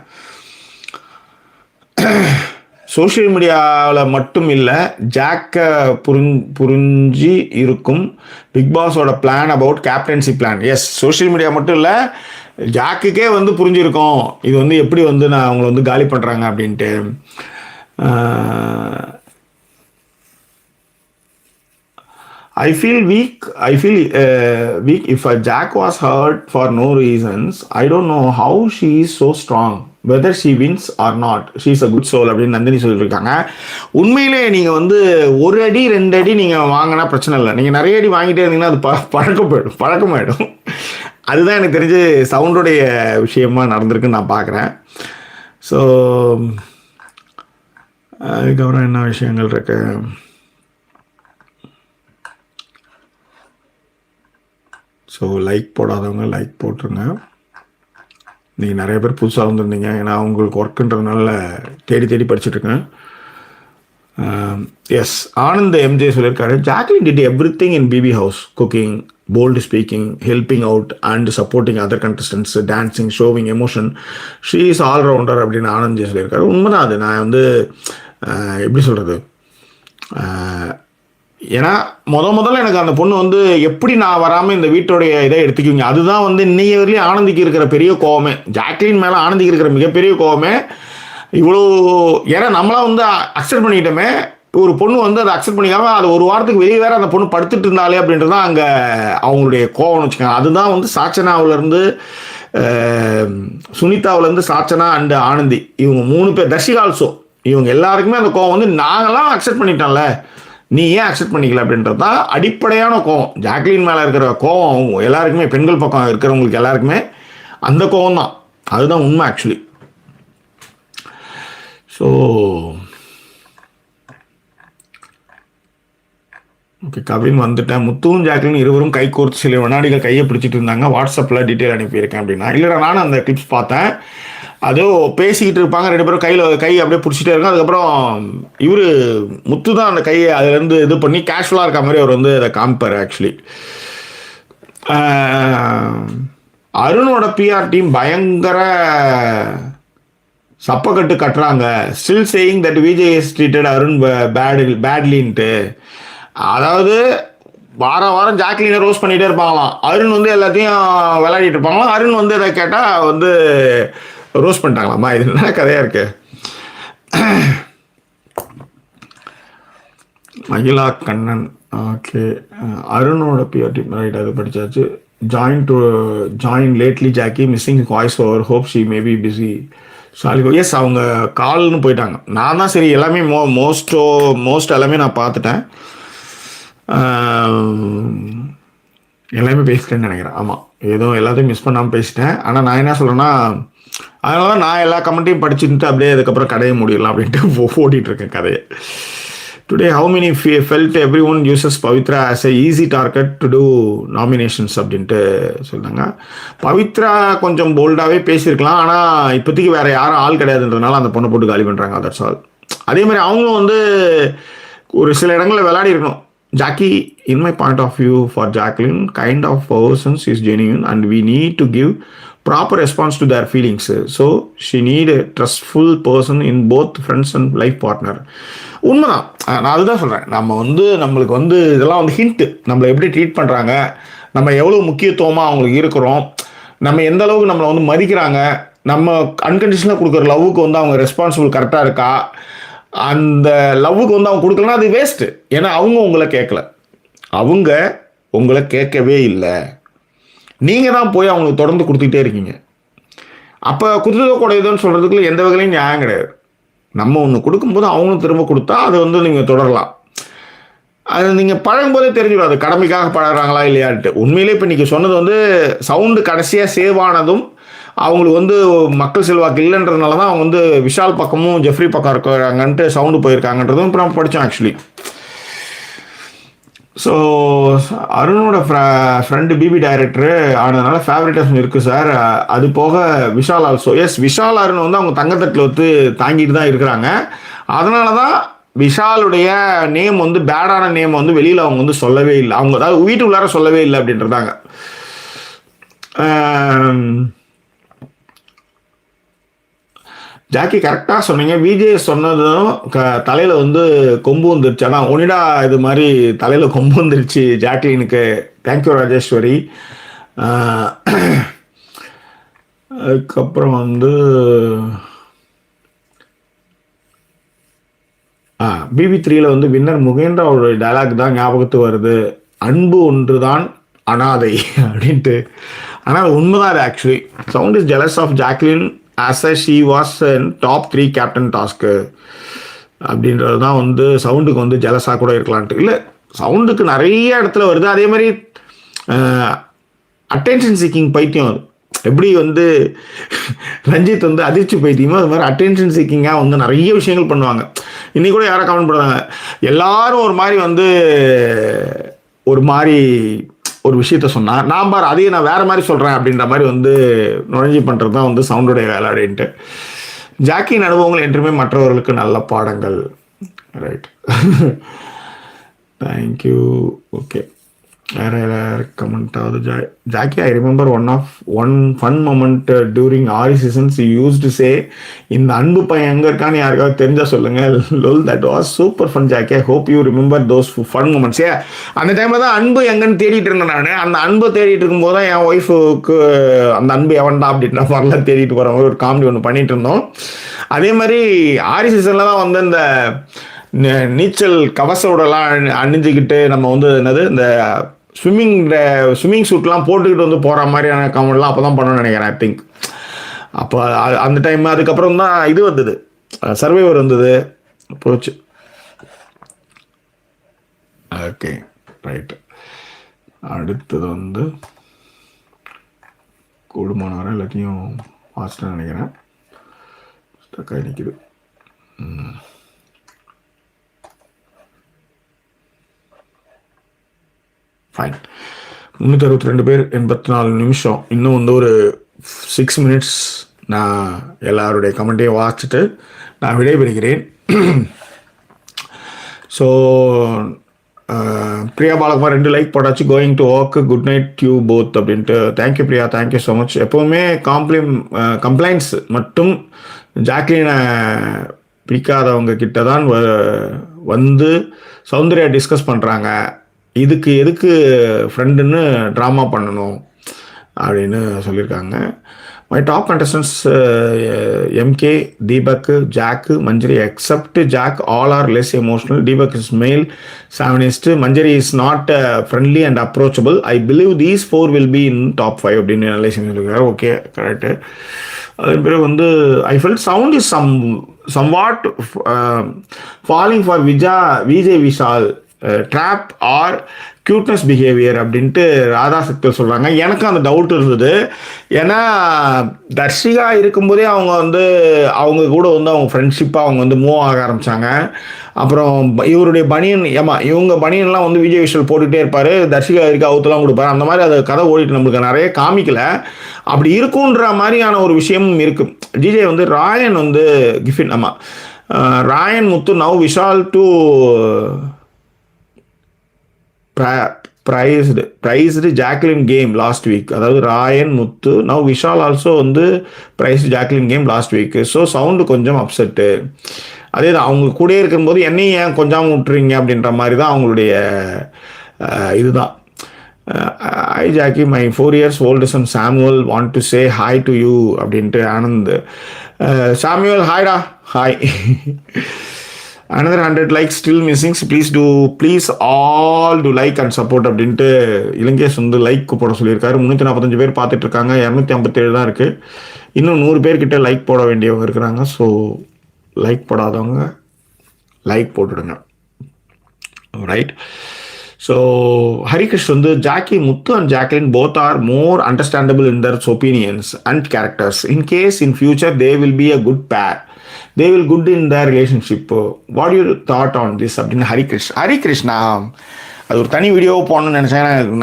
சோஷியல் மீடியாவில் மட்டும் இல்லை, ஜாக்கை புரிஞ்சு இருக்கும் பிக் பாஸோட plan about captaincy plan. Yes, social media மட்டும் இல்லை, ஜாக்குக்கே வந்து புரிஞ்சிருக்கோம் இது வந்து எப்படி வந்து நான் அவங்கள வந்து காலி பண்ணுறாங்க அப்படின்ட்டு. I feel weak if a Jack was hurt for no reasons. I don't know how she is so strong, whether she wins or not. She is a good soul அப்படின்னு நந்தினி சொல்லியிருக்காங்க. உண்மையிலே நீங்கள் வந்து 1 அடி 2 அடி நீங்கள் வாங்கினா பிரச்சனை இல்லை. நீங்கள் நிறைய அடி வாங்கிட்டே இருந்தீங்கன்னா அது பழக்கமாயிடும். அதுதான் எனக்கு தெரிஞ்சு சவுண்டுடைய விஷயமா நடந்திருக்குன்னு நான் பார்க்குறேன். ஸோ அதுக்கப்புறம் என்ன விஷயங்கள் இருக்கு? ஸோ லைக் போடாதவங்க லைக் போட்டுருங்க. நீங்கள் நிறைய பேர் புதுசாக வந்துருந்தீங்க. ஏன்னா உங்களுக்கு ஒர்க்குன்றதுனால தேடி படிச்சுட்ருக்கேன். எஸ், ஆனந்த் எம்ஜே சொல்லியிருக்காரு, Jacquline did everything in BB house, cooking, bold speaking, helping out and supporting other contestants, dancing, showing emotion. She is all rounder அப்படின்னு ஆனந்த் சொல்லியிருக்காரு. உண்மைதான் அது. நான் வந்து எப்படி சொல்கிறது, ஏன்னா முதல்ல எனக்கு அந்த பொண்ணு வந்து எப்படி நான் வராமல் இந்த வீட்டோடைய இதை எடுத்துக்குவீங்க, அதுதான் வந்து இன்னைய வரையிலும் ஆனந்திக்கு இருக்கிற பெரிய கோவமே. ஜாக்லின் மேலே ஆனந்திக்கு இருக்கிற மிகப்பெரிய கோவமே இவ்வளோ. ஏன்னா நம்மளாம் வந்து அக்செப்ட் பண்ணிக்கிட்டோமே, ஒரு பொண்ணு வந்து அதை அக்செப்ட் பண்ணிக்காம அது ஒரு வாரத்துக்கு வெளியே வேற அந்த பொண்ணு படுத்துட்டு இருந்தாலே அப்படின்றது தான் அங்கே அவங்களுடைய கோவம்னு வச்சுக்கோங்க. அதுதான் வந்து சாச்சனாவிலேருந்து சுனிதாவிலேருந்து சாச்சனா அண்ட் ஆனந்தி இவங்க 3 பேர், தர்ஷிகா ஆல்சோ, இவங்க எல்லாருக்குமே அந்த கோவம் வந்து நாங்களாம் அக்செப்ட் பண்ணிட்டோம்ல, நீ ஏன் அக்செப்ட் பண்ணிக்கல அப்படின்றது தான் அடிப்படையான கோவம். ஜாக்லின் மேலே இருக்கிற கோவம் அவங்க எல்லாருக்குமே, பெண்கள் பக்கம் இருக்கிறவங்களுக்கு எல்லாருக்குமே அந்த கோவம் தான். அதுதான் உண்மை ஆக்சுவலி. ஸோ ஓகே, கவின் வந்துட்டேன். முத்துவும் ஜாக்லின் இருவரும் கை கோர்த்து சில வினாடிகள் கையை பிடிச்சிட்டு இருந்தாங்க. வாட்ஸ்அப்பில் டீட்டெயில் அனுப்பியிருக்கேன் அப்படின்னா. இல்லைடா, நானும் அந்த கிளிப்ஸ் பார்த்தேன். அதோ பேசிக்கிட்டு இருப்பாங்க 2 பேரும், கை அப்படியே பிடிச்சிட்டே இருக்கும். அதுக்கப்புறம் இவர் முத்து தான் அந்த கையை அதுலேருந்து இது பண்ணி கேஷுவலாக இருக்க மாதிரி அவர் வந்து அதை காமிப்பார் ஆக்சுவலி. அருணோட பிஆர் டீம் பயங்கர சப்பக்கட்டு கட்டுறாங்க. Still saying that Vijay is treated Arun பேட்லின்ட்டு. அதாவது வாரம் ஜாக்லினை ரோஸ் பண்ணிகிட்டே இருப்பாங்களாம், அருண் வந்து எல்லாத்தையும் விளையாடிட்டு இருப்பாங்களாம். அருண் வந்து எதை கேட்டால் வந்து ரோஸ் பண்ணிட்டாங்களாம்மா. இது என்ன கதையாக இருக்கு. மகிழா கண்ணன், ஓகே. அருணோட பிஆர் டீம் ரைட், அது படித்தாச்சு. Join lately Jackie missing voice over, hope she may be busy. சாலிகோ, எஸ், அவங்க கால்னு போயிட்டாங்க. நான் தான் சரி எல்லாமே மோஸ்ட் எல்லாமே நான் பார்த்துட்டேன், எல்லாமே பேசிட்டேன்னு நினைக்கிறேன். ஆமாம், ஏதோ எல்லாத்தையும் மிஸ் பண்ணாமல் பேசிட்டேன். ஆனால் நான் என்ன சொல்கிறேன்னா, அதனால தான் நான் எல்லா கமெண்ட்டையும் படிச்சுட்டு அப்படியே அதுக்கப்புறம் கதையை முடியலாம் அப்படின்ட்டு ஓடிட்டுருக்கேன் கதையை. Today how many felt every one uses Pavithra as a easy target to do nominations அப்படின்ட்டு சொல்கிறாங்க. பவித்ரா கொஞ்சம் போல்டாகவே பேசியிருக்கலாம், ஆனால் இப்போதைக்கு வேறு யாரும் ஆள் கிடையாதுன்றதுனால அந்த பொண்ணை போட்டு காலி பண்ணுறாங்க. That's all. அதே மாதிரி அவங்களும் வந்து ஒரு சில இடங்களில் விளையாடி இருக்கணும். Jackie, in my point of view, for Jacqueline, kind of persons is genuine and we need to give proper response to their feelings. So she need a trustful person in both friends and life partner. உண்மைதான், நான் அதுதான் சொல்கிறேன். நம்ம வந்து நம்மளுக்கு வந்து இதெல்லாம் வந்து ஹிண்ட்டு, நம்மளை எப்படி ட்ரீட் பண்ணுறாங்க, நம்ம எவ்வளோ முக்கியத்துவமாக அவங்களுக்கு இருக்கிறோம், நம்ம எந்த அளவுக்கு நம்மளை வந்து மதிக்கிறாங்க, நம்ம அன்கண்டிஷனாக கொடுக்குற லவ்வுக்கு வந்து அவங்க ரெஸ்பான்சிபிள் கரெக்டாக இருக்கா, அந்த லவ்வுக்கு வந்து அவங்க கொடுக்கலன்னா அது வேஸ்ட்டு. ஏன்னா அவங்க உங்களை கேட்கவே இல்லை, நீங்கள் தான் போய் அவங்களுக்கு தொடர்ந்து கொடுத்துக்கிட்டே இருக்கீங்க. அப்போ கொடுத்ததோ கூடையதுன்னு சொல்கிறதுக்குள்ள எந்த வகையிலையும் நியாயம் கிடையாது. நம்ம ஒன்று கொடுக்கும்போது அவங்களும் திரும்ப கொடுத்தா அது வந்து நீங்கள் தொடரலாம். அது நீங்கள் பழகும்போதே தெரிஞ்சிடும் அது கடமைக்காக பழகிறாங்களா இல்லையான்ட்டு. உண்மையிலே இப்போ நீங்கள் சொன்னது வந்து சவுண்டு கடைசியாக சேவ் ஆனதும் அவங்களுக்கு வந்து மக்கள் செல்வாக்கு இல்லைன்றதுனால தான் அவங்க வந்து விஷால் பக்கமும் ஜெஃப்ரி பக்கம் இருக்கிறாங்கன்ட்டு சவுண்டு போயிருக்காங்கன்றதும் இப்போ நம்ம படித்தோம் ஆக்சுவலி. ஸோ அருணோட ஃப்ரெண்டு பிபி டைரக்டரு ஆனதுனால ஃபேவரட்டிசம் இருக்குது சார். அது போக விஷால் ஆல்சோ, எஸ், விஷால் அருண் வந்து அவங்க தங்கத்தட்டில் வந்து தாங்கிட்டு தான் இருக்கிறாங்க. அதனால தான் விஷாலுடைய நேம் வந்து பேடான நேம் வந்து வெளியில் அவங்க வந்து சொல்லவே இல்லை, அவங்க அதாவது வீட்டுக்குள்ளார சொல்லவே இல்லை அப்படின்றதாங்க. ஜாக்கி கரெக்டாக சொன்னீங்க. விஜய் சொன்னதும் தலையில் வந்து கொம்பு வந்துருச்சு. ஆனால் ஒனிடா இது மாதிரி தலையில் கொம்பு வந்துருச்சு ஜாக்லினுக்கு. தேங்க்யூ ராஜேஸ்வரி. அதுக்கப்புறம் வந்து BB3 வந்து வின்னர் முகேந்திராவோட டைலாக் தான் ஞாபகத்து வருது, அன்பு ஒன்று தான் அனாதை அப்படின்ட்டு. ஆனால் அது உண்மைதான். அது actually Sound is jealous of Jacquline as she was in top 3 captain task அப்படின்றது தான் வந்து சவுண்டுக்கு வந்து ஜெலஸாக கூட இருக்கலான்ட்டு. இல்லை, சவுண்டுக்கு நிறைய இடத்துல வருது. அதே மாதிரி அட்டென்ஷன் சீக்கிங் பைத்தியம். அது எப்படி வந்து ரஞ்சித் வந்து அதிர்ச்சி பைத்தியமோ அது மாதிரி அட்டென்ஷன் சீக்கிங்காக வந்து நிறைய விஷயங்கள் பண்ணுவாங்க. இன்னைக்கு கூட யாரோ கமெண்ட் பண்ணுறாங்க, எல்லாரும் ஒரு மாதிரி ஒரு விஷயத்த சொன்னால் நான் பாரு அதையே நான் வேறு மாதிரி சொல்கிறேன் அப்படின்ற மாதிரி வந்து நுழைஞ்சி பண்ணுறது தான் வந்து சவுண்டுடைய வேலை அப்படின்ட்டு. ஜாக்கியின் அனுபவங்கள் என்றுமே மற்றவர்களுக்கு நல்ல பாடங்கள். Right, thank you. ஓகே, வேறு கமெண்ட் 18வது Jackie, I remember one fun moment during Aari seasons use to say, இந்த அன்பு பையன் எங்கே இருக்கான்னு யாருக்காவது தெரிஞ்சால் சொல்லுங்கள். Lol, that was super fun Jackie. I hope you remember those fun moments. அந்த டைமில் தான் அன்பு எங்கன்னு தேடிட்டு இருந்தேன் நான். அந்த அன்பை தேடிட்டு இருக்கும்போது தான் என் ஒய்ஃபுக்கு அந்த அன்பு எவன்டா அப்படின்ற மாதிரிலாம் தேடிட்டு போகிற மாதிரி ஒரு காமெடி ஒன்று பண்ணிட்டு இருந்தோம். அதே மாதிரி ஆரி சீசனில் தான் வந்து இந்த நீச்சல் கவசோடலாம் அணிஞ்சிக்கிட்டு நம்ம வந்து என்னது இந்த ஸ்விம்மிங் சூட்லாம் போட்டுக்கிட்டு வந்து போகிற மாதிரியான காமெடிலாம் அப்போ தான் பண்ணணும்னு நினைக்கிறேன். ஐ திங்க் அப்போ அந்த டைம். அதுக்கப்புறம் தான் இது வந்தது, சர்வைவர் வந்தது, போச்சு. Okay, right. அடுத்தது வந்து கூடுமானவரை எல்லாத்தையும் ஃபாஸ்ட்டாக நினைக்கிறேன். ஸ்டக்காக நிற்கிது. ஃபைன். 362 பேர், 84 நிமிஷம். இன்னும் வந்து ஒரு 6 மினிட்ஸ் நான் எல்லாருடைய கமெண்ட்டையும் வாசிச்சுட்டு நான் விடைபெறுகிறேன். ஸோ பிரியா பாலகுமார் 2 லைக் போட்டாச்சு. Going to work, good night you both அப்படின்ட்டு. Thank you Priya, thank you so much. எப்போவுமே கம்ப்ளைண்ட்ஸ் மட்டும் ஜாக்லினை பிடிக்காதவங்க கிட்ட தான் வந்து சௌந்தர்யா டிஸ்கஸ் பண்ணுறாங்க. இதுக்கு எதுக்கு ஃப்ரெண்டுன்னு ட்ராமா பண்ணணும் அப்படின்னு சொல்லியிருக்காங்க. My top contestants MK, Deepak, Jack, Manjari. Except Jack, all are less emotional. Deepak is male chauvinist. Manjari is not friendly and approachable. I believe these 4 will be in top 5 அப்படின்னு அனலைஸ் பண்ணியிருக்காரு. Okay, correct. அதன் பிறகு வந்து I felt sound is somewhat falling for Vijay Vishal drop or cuteness behaviour அப்படின்ட்டு ராதா சக்திகள் சொல்கிறாங்க. எனக்கும் அந்த டவுட் இருந்தது. ஏன்னா தர்ஷிகா இருக்கும்போதே அவங்க கூட வந்து அவங்க ஃப்ரெண்ட்ஷிப்பாக அவங்க வந்து மூவ் ஆக ஆரம்பித்தாங்க. அப்புறம் இவருடைய பனியன், இவங்க பனியன்லாம் வந்து விஜய் விஷால் போட்டுகிட்டே இருப்பார், தர்ஷிகா இருக்க அவுத்தெல்லாம் கொடுப்பாரு. அந்த மாதிரி அது கதை ஓடிட்டு நம்மளுக்கு நிறைய காமிக்கல. அப்படி இருக்குன்ற மாதிரியான ஒரு விஷயமும் இருக்குது. ஜிஜே வந்து ராயன் வந்து கிஃபின், Rayan Muthu now Vishal to prized Jacqueline game last week. அதாவது ராயன் முத்து now விஷால் ஆல்சோ வந்து prized Jacqueline game last week. So sound கொஞ்சம் அப்செட்டு. அதே தான், அவங்க கூட இருக்கும்போது என்னையும் ஏன் கொஞ்சம் விட்டுறீங்க அப்படின்ற மாதிரி தான் அவங்களுடைய இதுதான். I Jackie, my 4 years old son Samuel want to say hi to you அப்படின்ட்டு ஆனந்த். சாமுவல் ஹாய்டா, hi. another 100 likes still missing. Please all do like and support அப்படின்ட்டு இலங்கேஷ் வந்து லைக் போட சொல்லியிருக்காரு. 345 பேர் பார்த்துட்டு இருக்காங்க, 257 தான் இருக்குது. இன்னும் 100 பேர்கிட்ட லைக் போட வேண்டியவங்க இருக்கிறாங்க. ஸோ லைக் போடாதவங்க லைக் போட்டுடுங்க, ரைட். ஸோ ஹரிகிருஷ் வந்து Jacky, Muthu and Jacquline both are more understandable in their opinions and characters. In case in future they will be a good pair. They will good in their relationship. What do you thought on this அப்படின்னு ஹரிகிருஷ்ணா அது ஒரு தனி video போடணும்னு நினச்சேன்.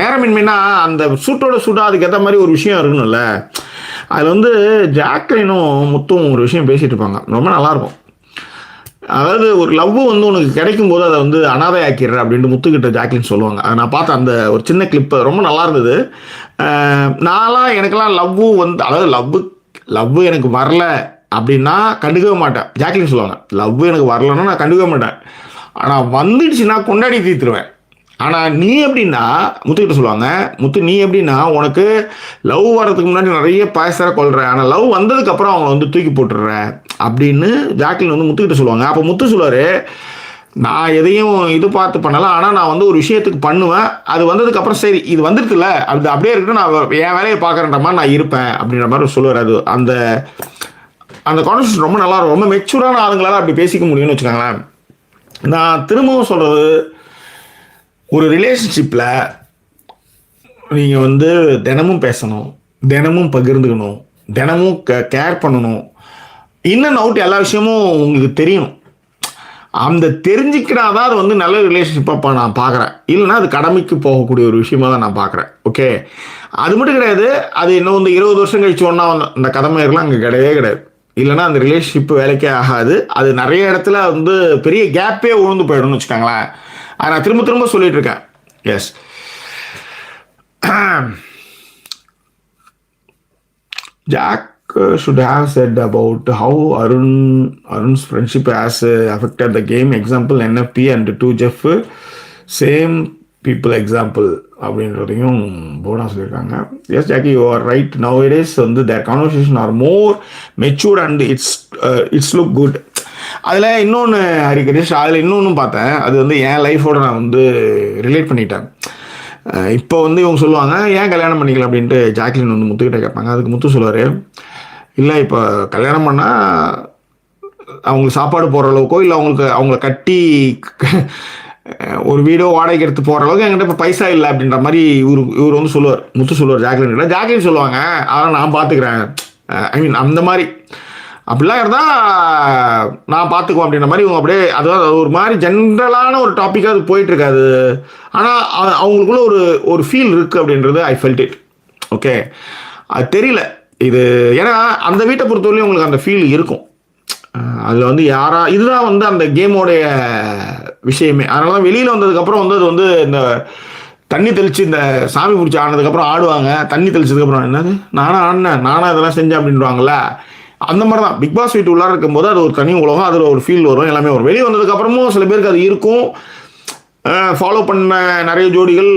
நேரமின்மைனா அந்த சூட்டோட அதுக்கு ஏற்ற மாதிரி ஒரு விஷயம் இருக்கணும்ல. அதில் வந்து ஜாக்லினும் முத்தும் ஒரு விஷயம் பேசிகிட்டு இருப்பாங்க, ரொம்ப நல்லாயிருக்கும். அதாவது ஒரு லவ் வந்து உனக்கு கிடைக்கும் போது அதை வந்து அனாதை ஆக்கிடுற அப்படின்ட்டு முத்துக்கிட்ட ஜாக்லின் சொல்லுவாங்க. அதை நான் பார்த்தேன், அந்த ஒரு சின்ன கிளிப்பு ரொம்ப நல்லா இருந்தது. எனக்கெல்லாம் லவ் வந்து, அதாவது லவ் எனக்கு வரல அப்படின்னா கண்டுக்கவே மாட்டேன். ஜாக்லின் சொல்லுவாங்க, லவ் எனக்கு வரலன்னா நான் கண்டுக்கவே மாட்டேன், ஆனால் வந்துடுச்சுன்னா கொண்டாடி தீர்த்துருவேன். ஆனால் நீ எப்படின்னா, முத்துக்கிட்ட சொல்லுவாங்க, முத்து நீ எப்படின்னா உனக்கு லவ் வர்றதுக்கு முன்னாடி நிறைய பாயசரை கொள்கிற, ஆனால் லவ் வந்ததுக்கப்புறம் அவங்கள வந்து தூக்கி போட்டுடுற அப்படின்னு ஜாக்லின் வந்து முத்துக்கிட்ட சொல்லுவாங்க. அப்போ முத்து சொல்லுவார், நான் எதையும் இது பார்த்து பண்ணலாம், ஆனால் நான் வந்து ஒரு விஷயத்துக்கு பண்ணுவேன், அது வந்ததுக்கப்புறம் சரி இது வந்துருக்குல்ல அது அப்படியே இருக்கட்டும், நான் என் வேலையை பார்க்குறேன்ற மாதிரி நான் இருப்பேன் அப்படின்ற மாதிரி சொல்லுவார். அது அந்த கான்வர்சேஷன் ரொம்ப நல்லா இருக்கும். ரொம்ப மெச்சூரான ஆளுங்களால் அப்படி பேசிக்க முடியும்னு வச்சுக்கோங்களேன். நான் திரும்பவும் சொல்கிறது, ஒரு ரிலேஷன்ஷிப்பில் நீங்கள் வந்து தினமும் பேசணும், தினமும் பகிர்ந்துக்கணும், தினமும் கேர் பண்ணணும், இன் அண்ட் அவுட் எல்லா விஷயமும் உங்களுக்கு தெரியணும். அந்த தெரிஞ்சுக்கிறாதான் அது வந்து நல்ல ரிலேஷன்ஷிப்பாக நான் பார்க்குறேன். இல்லைனா அது கடமைக்கு போகக்கூடிய ஒரு விஷயமாக தான் நான் பார்க்குறேன். ஓகே, அது மட்டும் கிடையாது, அது இன்னும் வந்து 20 வருஷம் கழிச்சு ஒன்றா அந்த கடமை இருக்கலாம், அங்கே கிடையவே கிடையாது. இல்லைனா அந்த ரிலேஷன்ஷிப் வேலைக்கே ஆகாது. அது நிறைய இடத்துல வந்து பெரிய கேப்பே உழுந்து போயிடும்னு வச்சுக்கோங்களேன். அதை நான் திரும்ப திரும்ப சொல்லிட்டு இருக்கேன். Yes, Jack should have said about how Arun's friendship has affected the game. Example NFP and 2 Jeff, same people example அப்படின்றதையும் போனா சொல்லியிருக்காங்க. Yes Jackie, you are right. Now days வந்து their conversation are more matured and it's look good. அதில் இன்னொன்று ஹரிகரேஷ், அதில் இன்னொன்று பார்த்தேன். அது வந்து என் லைஃபோட நான் வந்து ரிலேட் பண்ணிட்டேன். இப்போ வந்து இவங்க சொல்லுவாங்க ஏன் கல்யாணம் பண்ணிக்கல அப்படின்ட்டு ஜாக்லின் வந்து முத்துக்கிட்ட கேட்பாங்க. அதுக்கு முத்து சொல்லுவார், இல்லை இப்போ கல்யாணம் பண்ணால் அவங்களுக்கு சாப்பாடு போடுற அளவுக்கோ இல்லை அவங்கள கட்டி ஒரு வீடோ வாடகைக்கு எடுத்து போகிற அளவுக்கு என்கிட்ட இப்போ பைசா இல்லை அப்படின்ற மாதிரி இவர் வந்து சொல்லுவார். முத்து சொல்லுவார் ஜாக்லின் இல்லை. ஜாக்லின் சொல்லுவாங்க அதெல்லாம் நான் பார்த்துக்கிறேன், ஐ மீன் அந்த மாதிரி அப்படிலாம் இருந்தால் நான் பார்த்துக்குவோம் அப்படின்ற மாதிரி இவங்க அப்படியே, அதாவது ஒரு மாதிரி ஜென்ரலான ஒரு டாப்பிக்காக அது போயிட்டுருக்காது. ஆனால் அவங்களுக்குள்ள ஒரு ஃபீல் இருக்குது அப்படின்றது ஐ ஃபெல்ட் இட். ஓகே, அது தெரியல இது, ஏன்னா அந்த வீட்டை பொறுத்தவரையும் உங்களுக்கு அந்த ஃபீல் இருக்கும். அதில் வந்து இதுதான் வந்து அந்த கேமோடைய விஷயமே. அதனால தான் வெளியில் வந்ததுக்கப்புறம் வந்து அது வந்து இந்த தண்ணி தெளித்து இந்த சாமி பிடிச்சி ஆனதுக்கப்புறம் ஆடுவாங்க. தண்ணி தெளிச்சதுக்கப்புறம் என்னது நானா இதெல்லாம் செஞ்சேன் அப்படின்வாங்கள்ல, அந்த மாதிரி தான் பிக் பாஸ் வீட்டு உள்ளார இருக்கும்போது அது ஒரு தனி உலகம், அதில் ஒரு ஃபீல் வரும், எல்லாமே வரும். வெளியே வந்ததுக்கப்புறமும் சில பேருக்கு அது இருக்கும். ஃபாலோ பண்ண நிறைய ஜோடிகள்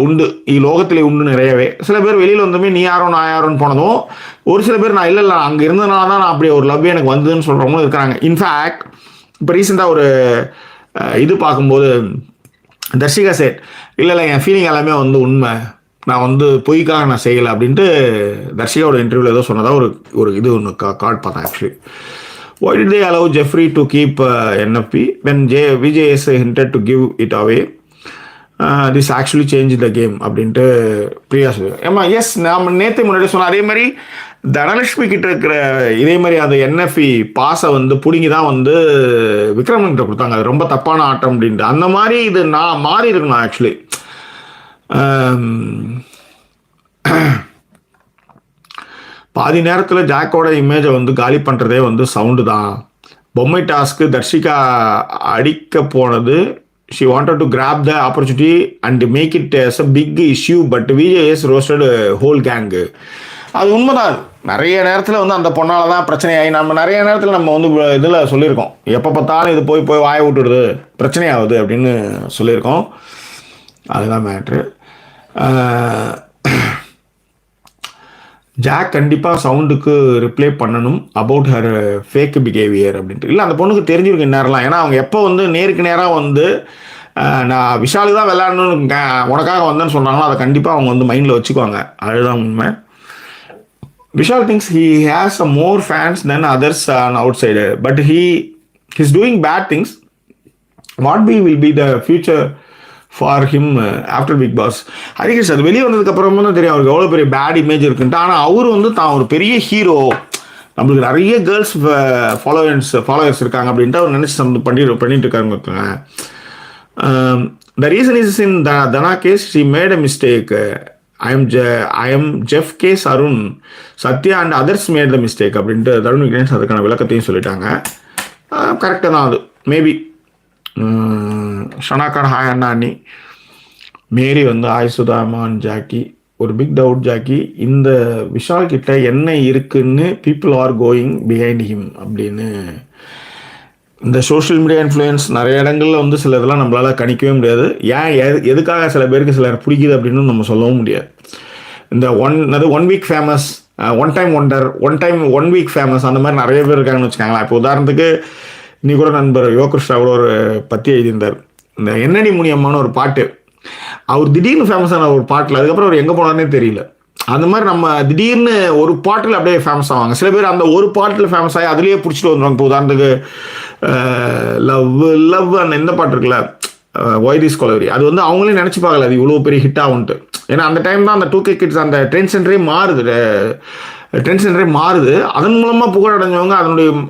உண்டு, லோகத்திலே உண்டு நிறையவே. சில பேர் வெளியில் வந்தோமே நீ யாரோ நான் யாரோன்னு போனதும், ஒரு சில பேர் நான் இல்லை அங்கே இருந்ததுனால தான் நான் அப்படி ஒரு லவ் எனக்கு வந்ததுன்னு சொல்கிறவங்களும் இருக்கிறாங்க. இன்ஃபேக்ட் இப்போ ரீசெண்டாக ஒரு இது பார்க்கும்போது தர்ஷிகா சேட், இல்லை என் ஃபீலிங் எல்லாமே வந்து உண்மை, நான் வந்து பொய்க்காக நான் செய்யலை அப்படின்ட்டு தர்ஷிகாவோட இன்டர்வியூவில் ஏதோ சொன்னதாக ஒரு இது ஒன்று கார்டு பார்த்தேன். Actually why did they allow Jeffrey to keep NFP when VJS hinted to give it away? This actually changed the game அப்படின்ட்டு பிரியா சொல்லுவாங்க. ஏமா எஸ், நாம் நேற்று முன்னாடி சொன்னோம். அதே மாதிரி தனலட்சுமி கிட்ட இருக்கிற இதே மாதிரி அந்த என்எஃப்இ பாஸை வந்து பிடிங்கி தான் வந்து விக்ரமன் கிட்ட கொடுத்தாங்க. அது ரொம்ப தப்பான ஆட்டம் அப்படின்ட்டு. அந்த மாதிரி இது நான் மாறி இருக்கணும் ஆக்சுவலி. பாதி நேரத்தில் ஜாக்கோட இமேஜை வந்து காலி பண்ணுறதே வந்து சவுண்டு தான். பொம்மை டாஸ்க்கு தர்ஷிகா அடிக்க போனது, she wanted to grab the opportunity and make it as a big issue, but VJS roasted whole gang. அது உண்மைதான். நிறைய நேரத்தில் வந்து அந்த பொண்ணால் தான் பிரச்சனையாகி நம்ம நிறைய நேரத்தில் நம்ம வந்து இதில் சொல்லியிருக்கோம், எப்போ பார்த்தாலும் இது போய் வாய விட்டுடுது பிரச்சனையாகுது அப்படின்னு சொல்லியிருக்கோம். அதுதான் மேட்ரு. ஜாக் கண்டிப்பாக சவுண்டுக்கு ரிப்ளை பண்ணணும் அபவுட் ஹர் ஃபேக் பிஹேவியர் அப்படின்ட்டு. இல்லை அந்த பொண்ணுக்கு தெரிஞ்சிருக்கு நேரம்லாம். ஏன்னா அவங்க எப்போ வந்து நேருக்கு நேராக வந்து நான் விஷாலுக்கு தான் விளையாடணுன்னு உனக்காக வந்தேன்னு சொன்னாங்களோ அதை கண்டிப்பாக அவங்க வந்து மைண்டில் வச்சுக்குவாங்க. அதுதான் உண்மை. Vishal things he has some more fans than others on outside, but he's doing bad things. What will be the future for him after Big Boss? Harikesh, அது வெளியே வந்ததுக்கப்புறமா தான் தெரியும் அவருக்கு எவ்வளோ பெரிய பேட் இமேஜ் இருக்குன்ட்டு. ஆனால் அவர் வந்து தான் ஒரு பெரிய ஹீரோ, நம்மளுக்கு நிறைய கேர்ள்ஸ் ஃபாலோவர்ஸ் இருக்காங்க அப்படின்ட்டு அவர் நினச்சி பண்ணிட்டு இருக்காங்க. The reason is in Dana case she made a mistake. I am Jeff case Arun, Satya and others made the mistake அப்படின்ட்டு தருண் விக்னேஷ் அதுக்கான விளக்கத்தையும் சொல்லிட்டாங்க. கரெக்டாக தான் அது. மேபி ஷனாக்கான ஹாய் அண்ணா அண்ணி, மேரி வந்து ஹாய் சுதாமான் ஜாக்கி. ஒரு பிக் டவுட் ஜாக்கி, இந்த விஷால் கிட்ட என்ன இருக்குன்னு people are going behind him அப்படின்னு. இந்த சோஷியல் மீடியா இன்ஃப்ளூயன்ஸ் நிறைய இடங்களில் வந்து சில இதெல்லாம் நம்மளால் கணிக்கவே முடியாது. ஏன் எதுக்காக சில பேருக்கு சிலர் பிடிக்குது அப்படின்னு நம்ம சொல்லவும் முடியாது. இந்த one week famous, one time wonder, one week famous, அந்த மாதிரி நிறைய பேர் இருக்காங்கன்னு வச்சுக்காங்களா. இப்போ உதாரணத்துக்கு நீ கூட நண்பர் யோகிருஷ்ணா கூட ஒரு பற்றி எழுதியிருந்தார். இந்த என்னடி முனியம்மான ஒரு பாட்டு, அவர் திடீர்னு ஃபேமஸான ஒரு பாட்டில் அதுக்கப்புறம் அவர் எங்கே போனார்னே தெரியல. அந்த மாதிரி நம்ம திடீர்னு ஒரு பாட்டில் அப்படியே ஃபேமஸ் ஆவாங்க. சில பேர் அந்த ஒரு பாட்டில் ஃபேமஸ் ஆகி அதுலேயே பிடிச்சிட்டு வந்துடுவாங்க. இப்போ உதாரணத்துக்கு லவ் அந்த இந்த பாட்டு இருக்குல்ல, ஒய்திஸ் கொலவரி, அது வந்து அவங்களே நினச்சி பார்க்கல அது இவ்வளோ பெரிய ஹிட் ஆகுன்ட்டு. ஏன்னா அந்த டைம் தான் அந்த 2K கிட்ஸ் அந்த ட்ரெண்ட் சென்டரே மாறுது. அதன் மூலமாக புகழடைஞ்சவங்க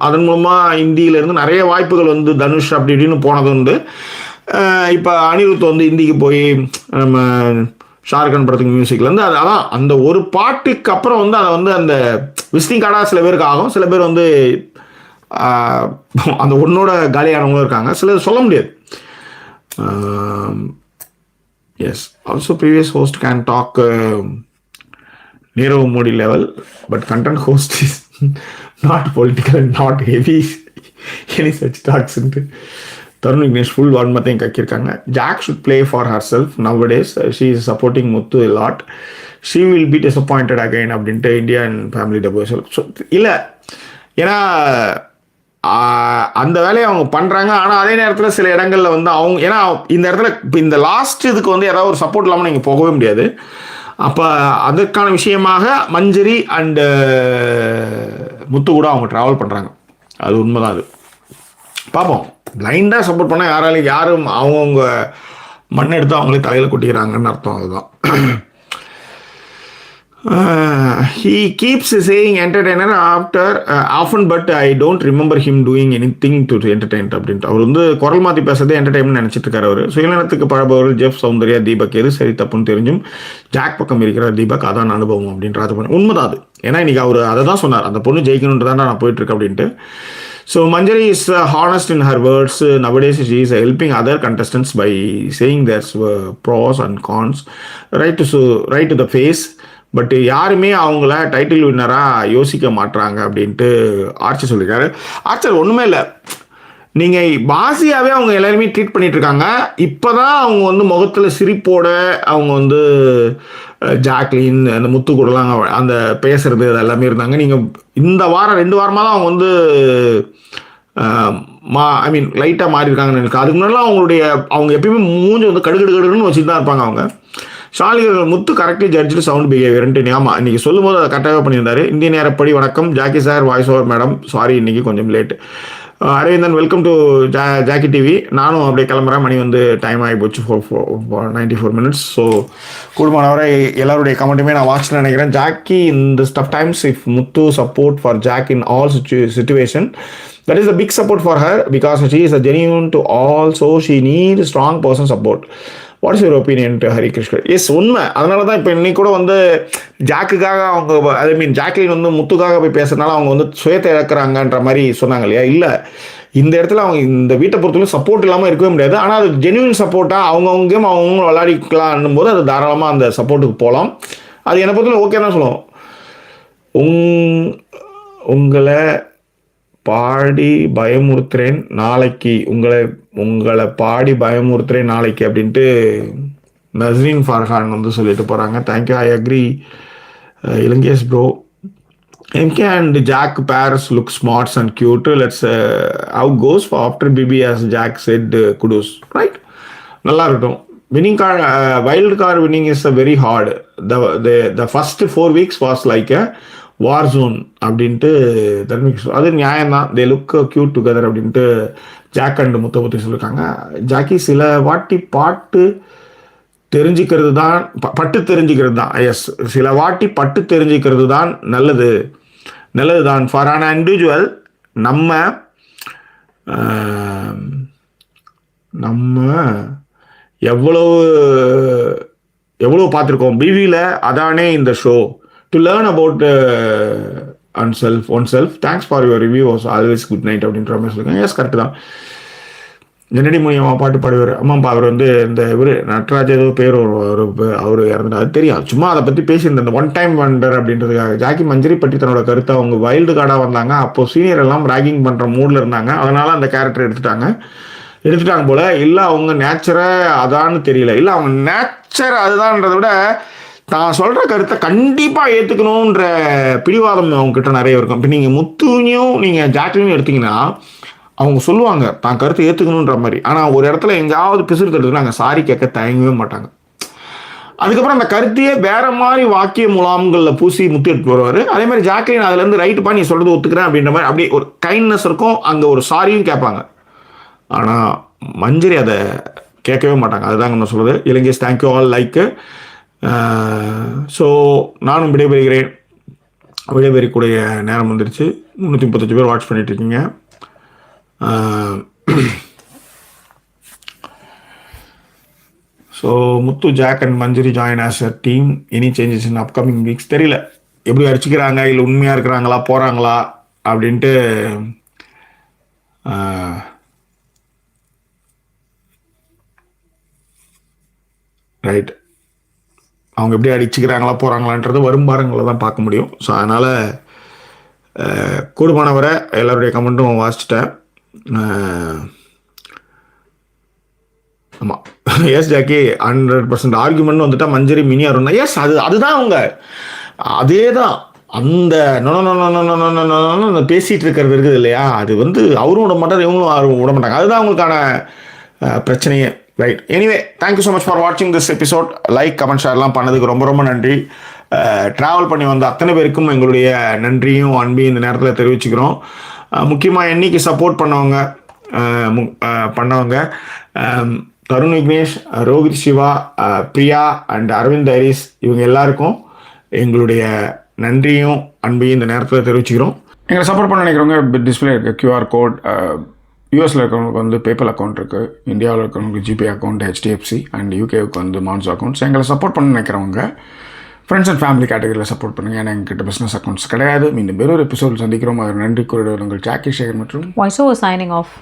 அதன் மூலமாக இந்தியிலேருந்து நிறைய வாய்ப்புகள் வந்து தனுஷ் அப்படி இப்படின்னு போனது உண்டு. இப்போ அனிருத் வந்து இந்திக்கு போய் நம்ம ஷாருக்கான் படத்துக்கு மியூசிக்லேருந்து அதான் அந்த ஒரு பாட்டுக்கு அப்புறம் வந்து அதை வந்து அந்த விசிட்டிங் கார்டாக சில பேருக்கு ஆகும். சில பேர் வந்து அந்த ஒன்னோட காலியானவங்களும் இருக்காங்க. சில சொல்ல முடியாது. Yes also previous host can talk Nirav Modi level, but content host is not political and not heavy any such talks. Tarun Vignesh full one mathing kakirkanga. Jack should play for herself nowadays. She is supporting Muthu a lot. She will be disappointed again அப்படின்ட்டு Indian family divorce. So இல்லை ஏன்னா அந்த வேலையை அவங்க பண்ணுறாங்க. ஆனால் அதே நேரத்தில் சில இடங்களில் வந்து அவங்க ஏன்னா இந்த இடத்துல இப்போ இந்த லாஸ்ட் இதுக்கு வந்து ஏதாவது ஒரு சப்போர்ட் இல்லாமல் நீங்கள் போகவே முடியாது. அப்போ அதற்கான விஷயமாக மஞ்சரி அண்டு முத்து கூட அவங்க ட்ராவல் பண்ணுறாங்க. அது உண்மைதான். அது பார்ப்போம். பிளைண்டாக சப்போர்ட் பண்ணால் யாரும் அவங்கவுங்க மண் எடுத்து அவங்களே தலையில் கொட்டிக்கிறாங்கன்னு அர்த்தம். அதுதான். He keeps saying entertainer after often, but I don't remember him doing anything to entertain அப்படின்ட்டு. அவர் வந்து குரல் மாற்றி பேசுறதே என்டர்டைன்மெண்ட் நினச்சிட்டு இருக்காரு. அவர் சுயநலத்துக்கு பழபவர்கள் ஜெஃப் சௌந்தர்யா தீபக் எது சரி தப்புன்னு தெரிஞ்சும் ஜாக் பக்கம் இருக்கிற தீபக் அதான் அனுபவம் அப்படின்றது உண்மைதான். அது ஏன்னா இன்னைக்கு அவர் அதை தான் சொன்னார், அந்த பொண்ணு ஜெயிக்கணுன்றதான் நான் போயிட்டு இருக்கேன் அப்படின்ட்டு. So Manjari is honest in her words. Nowadays she is helping other contestants by saying there's pros and cons right to the face. But யாருமே அவங்கள டைட்டில் வின்னராக யோசிக்க மாட்டுறாங்க அப்படின்ட்டு ஆர்ச்சர் சொல்லியிருக்காரு. ஆர்ச்சர் ஒன்றுமே இல்லை, நீங்கள் பாசியாகவே அவங்க எல்லாருமே ட்ரீட் பண்ணிகிட்ருக்காங்க. இப்போ தான் அவங்க வந்து முகத்தில் சிரிப்போட அவங்க வந்து ஜாக்லின் அந்த முத்து கூடலாம் அந்த பேசுறது அது எல்லாமே இருந்தாங்க. நீங்கள் இந்த வாரம் 2 வாரமாக தான் அவங்க வந்து லைட்டாக மாறி இருக்காங்கன்னு எனக்கு. அதுக்கு முன்னாடிலாம் அவங்க எப்பயுமே மூஞ்சி வந்து கடுகடுன்னு வச்சுட்டு தான் இருப்பாங்க. அவங்க ஷாலிகர்கள் முத்து கரெக்ட்லி ஜட்ஜு சவுண்ட் பிஹேவியர்ன்ட்டு ஆமாம் இன்றைக்கி சொல்லும் போது அதை கரெக்டாக பண்ணியிருந்தாரு. இந்திய நேரப்படி வணக்கம் Jackie sir, voice over madam, sorry இன்றைக்கி கொஞ்சம் late. Aravindan welcome to Jackie TV. நானும் அப்படியே கிளம்புறேன், மணி வந்து டைம் ஆகி போச்சு 94 minutes. ஸோ கூடுமானவரை எல்லாருடைய கமெண்ட்டுமே நான் வாட்ச் நினைக்கிறேன். ஜாக்கி இந்த stuff times if Muthu support for Jack in all situation, that is a big support for her because she is a genuine to all, so she needs strong person support. What is your opinion to Hari Krishnan? Yes உண்மை. அதனால தான் இப்போ இன்னைக்கு கூட வந்து ஜாக்குக்காக அவங்க Jacqueline வந்து முத்துக்காக போய் பேசுறதுனால அவங்க வந்து சுயத்தை இழக்கிறாங்கன்ற மாதிரி சொன்னாங்க இல்லையா? இல்லை, இந்த இடத்துல அவங்க இந்த வீட்டை பொறுத்தவரைக்கும் சப்போர்ட் இல்லாமல் இருக்கவே முடியாது. ஆனால் அது ஜென்யூன் சப்போர்ட்டாக அவங்கவுங்க விளையாடிக்கலாம்னும் போது அது தாராளமாக அந்த சப்போர்ட்டுக்கு போகலாம். அது என்னை பொறுத்தவரை ஓகே தான் சொல்லுவோம். உங்களை பாடி பயமுறுத்துறேன் நாளைக்கு, உங்களை பாடி பயமுறுத்துறேன் நாளைக்கு அப்படின்ட்டு நஸ்ரீன் ஃபர்ஹான் வந்து சொல்லிட்டு போகிறாங்க. Thank you, I agree Ilangesh bro. MK and Jack pairs look smart and cute. Let's how goes for after BB as Jack said kudos, right? நல்லா இருக்கட்டும். Winning card, wild card winning is very hard. The first 4 weeks was like a war zone அப்படின்ட்டு அது நியாயம்தான். They look cute together அப்படின்ட்டு jack and முத்தை பற்றி சொல்லியிருக்காங்க. Jackie சில வாட்டி பட்டு தெரிஞ்சுக்கிறது தான் எஸ், சில வாட்டி பட்டு தெரிஞ்சுக்கிறது தான் நல்லது தான் ஃபார் அன் இண்டிவிஜுவல். நம்ம எவ்வளோ பார்த்துருக்கோம் பிவியில். அதானே இந்த show to learn about oneself. Thanks for your review, was always good night அப்படின்ற மாதிரி சொல்லியிருக்காங்க. எஸ் கரெக்டு தான். ஜெனடி மூலியமாக பாட்டு பாடுவார். ஆமாம்ப்பா, அவர் வந்து இந்த இவர் நட்ராஜ் ஏதோ பேர் அவர் இறந்துட்டார், அது தெரியும். சும்மா அதை பற்றி பேசியிருந்தேன், இந்த ஒன் டைம் வண்டர் அப்படின்றதுக்காக. ஜாக்கி மஞ்சரி பற்றி தன்னோட கருத்தை அவங்க வைல்டு கார்டாக வந்தாங்க. அப்போது சீனியர் எல்லாம் ராகிங் பண்ணுற மூடில் இருந்தாங்க. அதனால் அந்த கேரக்டர் எடுத்துட்டாங்க போல். இல்லை அவங்க நேச்சராக அதான்னு தெரியல. இல்லை அவங்க நேச்சர் அதுதான்றதை விட தான் சொல்கிற கருத்தை கண்டிப்பாக ஏற்றுக்கணுன்ற பிடிவாதம் அவங்ககிட்ட நிறைய இருக்கும். இப்போ நீங்கள் முத்துவையும் நீங்கள் ஜாக்லினையும் எடுத்திங்கன்னா அவங்க சொல்லுவாங்க தான் கருத்தை ஏற்றுக்கணுன்ற மாதிரி. ஆனால் ஒரு இடத்துல எங்கேயாவது பிசுறு தடுத்துனா அங்கே சாரி கேட்க தயங்கவே மாட்டாங்க. அதுக்கப்புறம் அந்த கருத்தையே வேற மாதிரி வாக்கிய முலாம்களில் பூசி முத்து எடுத்து வருவார். அதே மாதிரி ஜாக்லின் அதுலேருந்து ரைட்டுப்பா நீ சொல்கிறது ஒத்துக்கிறேன் அப்படின்ற மாதிரி அப்படியே ஒரு கைண்ட்னஸ் இருக்கும். அங்கே ஒரு சாரியும் கேட்பாங்க. ஆனால் மஞ்சரி அதை கேட்கவே மாட்டாங்க. அதுதாங்க நான் சொல்கிறது. இலங்கேஷ் தேங்க்யூ ஆல் லைக்கு. ஸோ நானும் விடைபெறுகிறேன். விடைபெறக்கூடிய நேரம் வந்துருச்சு. 335 பேர் வாட்ச் பண்ணிட்டு இருக்கீங்க. So Muthu, Jack and Manjari join as a team. Any changes in upcoming weeks தெரியல. எப்படி அடிச்சுக்கிறாங்க, இல்லை உண்மையாக இருக்கிறாங்களா போகிறாங்களா அப்படின்ட்டு ரைட். அவங்க எப்படி அடிச்சுக்கிறாங்களா போகிறாங்களான்றது வரும் வாரங்களில் தான் பார்க்க முடியும். ஸோ அதனால் கூடுமானவரை எல்லோருடைய கமெண்ட்டும் வாசிச்சிட்டேன். ஆமாம், எஸ் ஜாக்கி 100% ஆர்குமெண்ட் வந்துட்டால் மஞ்சரி மினி அருண். எஸ், அதுதான் அவங்க அதே தான் அந்த நொன பேசிகிட்டு இருக்கிறது இருக்குது இல்லையா, அது வந்து அவரும் விட மாட்டார், இவங்களும் விட மாட்டாங்க. அதுதான் அவங்களுக்கான பிரச்சனையே. Right. Anyway, thank you so much for வாட்சிங் திஸ் எபிசோட். லைக், கமெண்ட், ஷேர்லாம் பண்ணதுக்கு ரொம்ப ரொம்ப நன்றி. ட்ராவல் பண்ணி வந்த அத்தனை பேருக்கும் எங்களுடைய நன்றியும் அன்பையும் இந்த நேரத்தில் தெரிவிச்சுக்கிறோம். முக்கியமாக என்னைக்கு சப்போர்ட் பண்ணவங்க தருண் விக்னேஷ், ரோஹித் சிவா, பிரியா அண்ட் அரவிந்த் ஐரிஸ், இவங்க எல்லாருக்கும் எங்களுடைய நன்றியும் அன்பையும் இந்த நேரத்தில் தெரிவிச்சுக்கிறோம். எங்களை சப்போர்ட் பண்ண நினைக்கிறவங்க டிஸ்பிளே இருக்க QR கோட், யூஎஸில் இருக்கிறவங்களுக்கு வந்து பேபால் அக்கௌண்ட் இருக்குது, இந்தியாவில் இருக்கிறவங்களுக்கு ஜிபே அக்கௌண்ட், HDFC அண்ட் யூகேவுக்கு வந்து மான்சோ அக்கௌண்ட்ஸ். எங்களை சப்போர்ட் பண்ண நினைக்கிறவங்க ஃப்ரெண்ட்ஸ் அண்ட் ஃபேமிலி கேட்டகரியில் சப்போர்ட் பண்ணுங்கள். ஏன்னா எங்ககிட்ட பிஸ்னஸ் அக்கௌண்ட்ஸ் கிடையாது. மீண்டும் வேறொரு எபிசோட் சந்திக்கிறோம். நன்றி கூறிய உங்கள் ஜாக்கி சேகர் மற்றும் வாய்ஸ் ஓவர் சைனிங் ஆஃப்.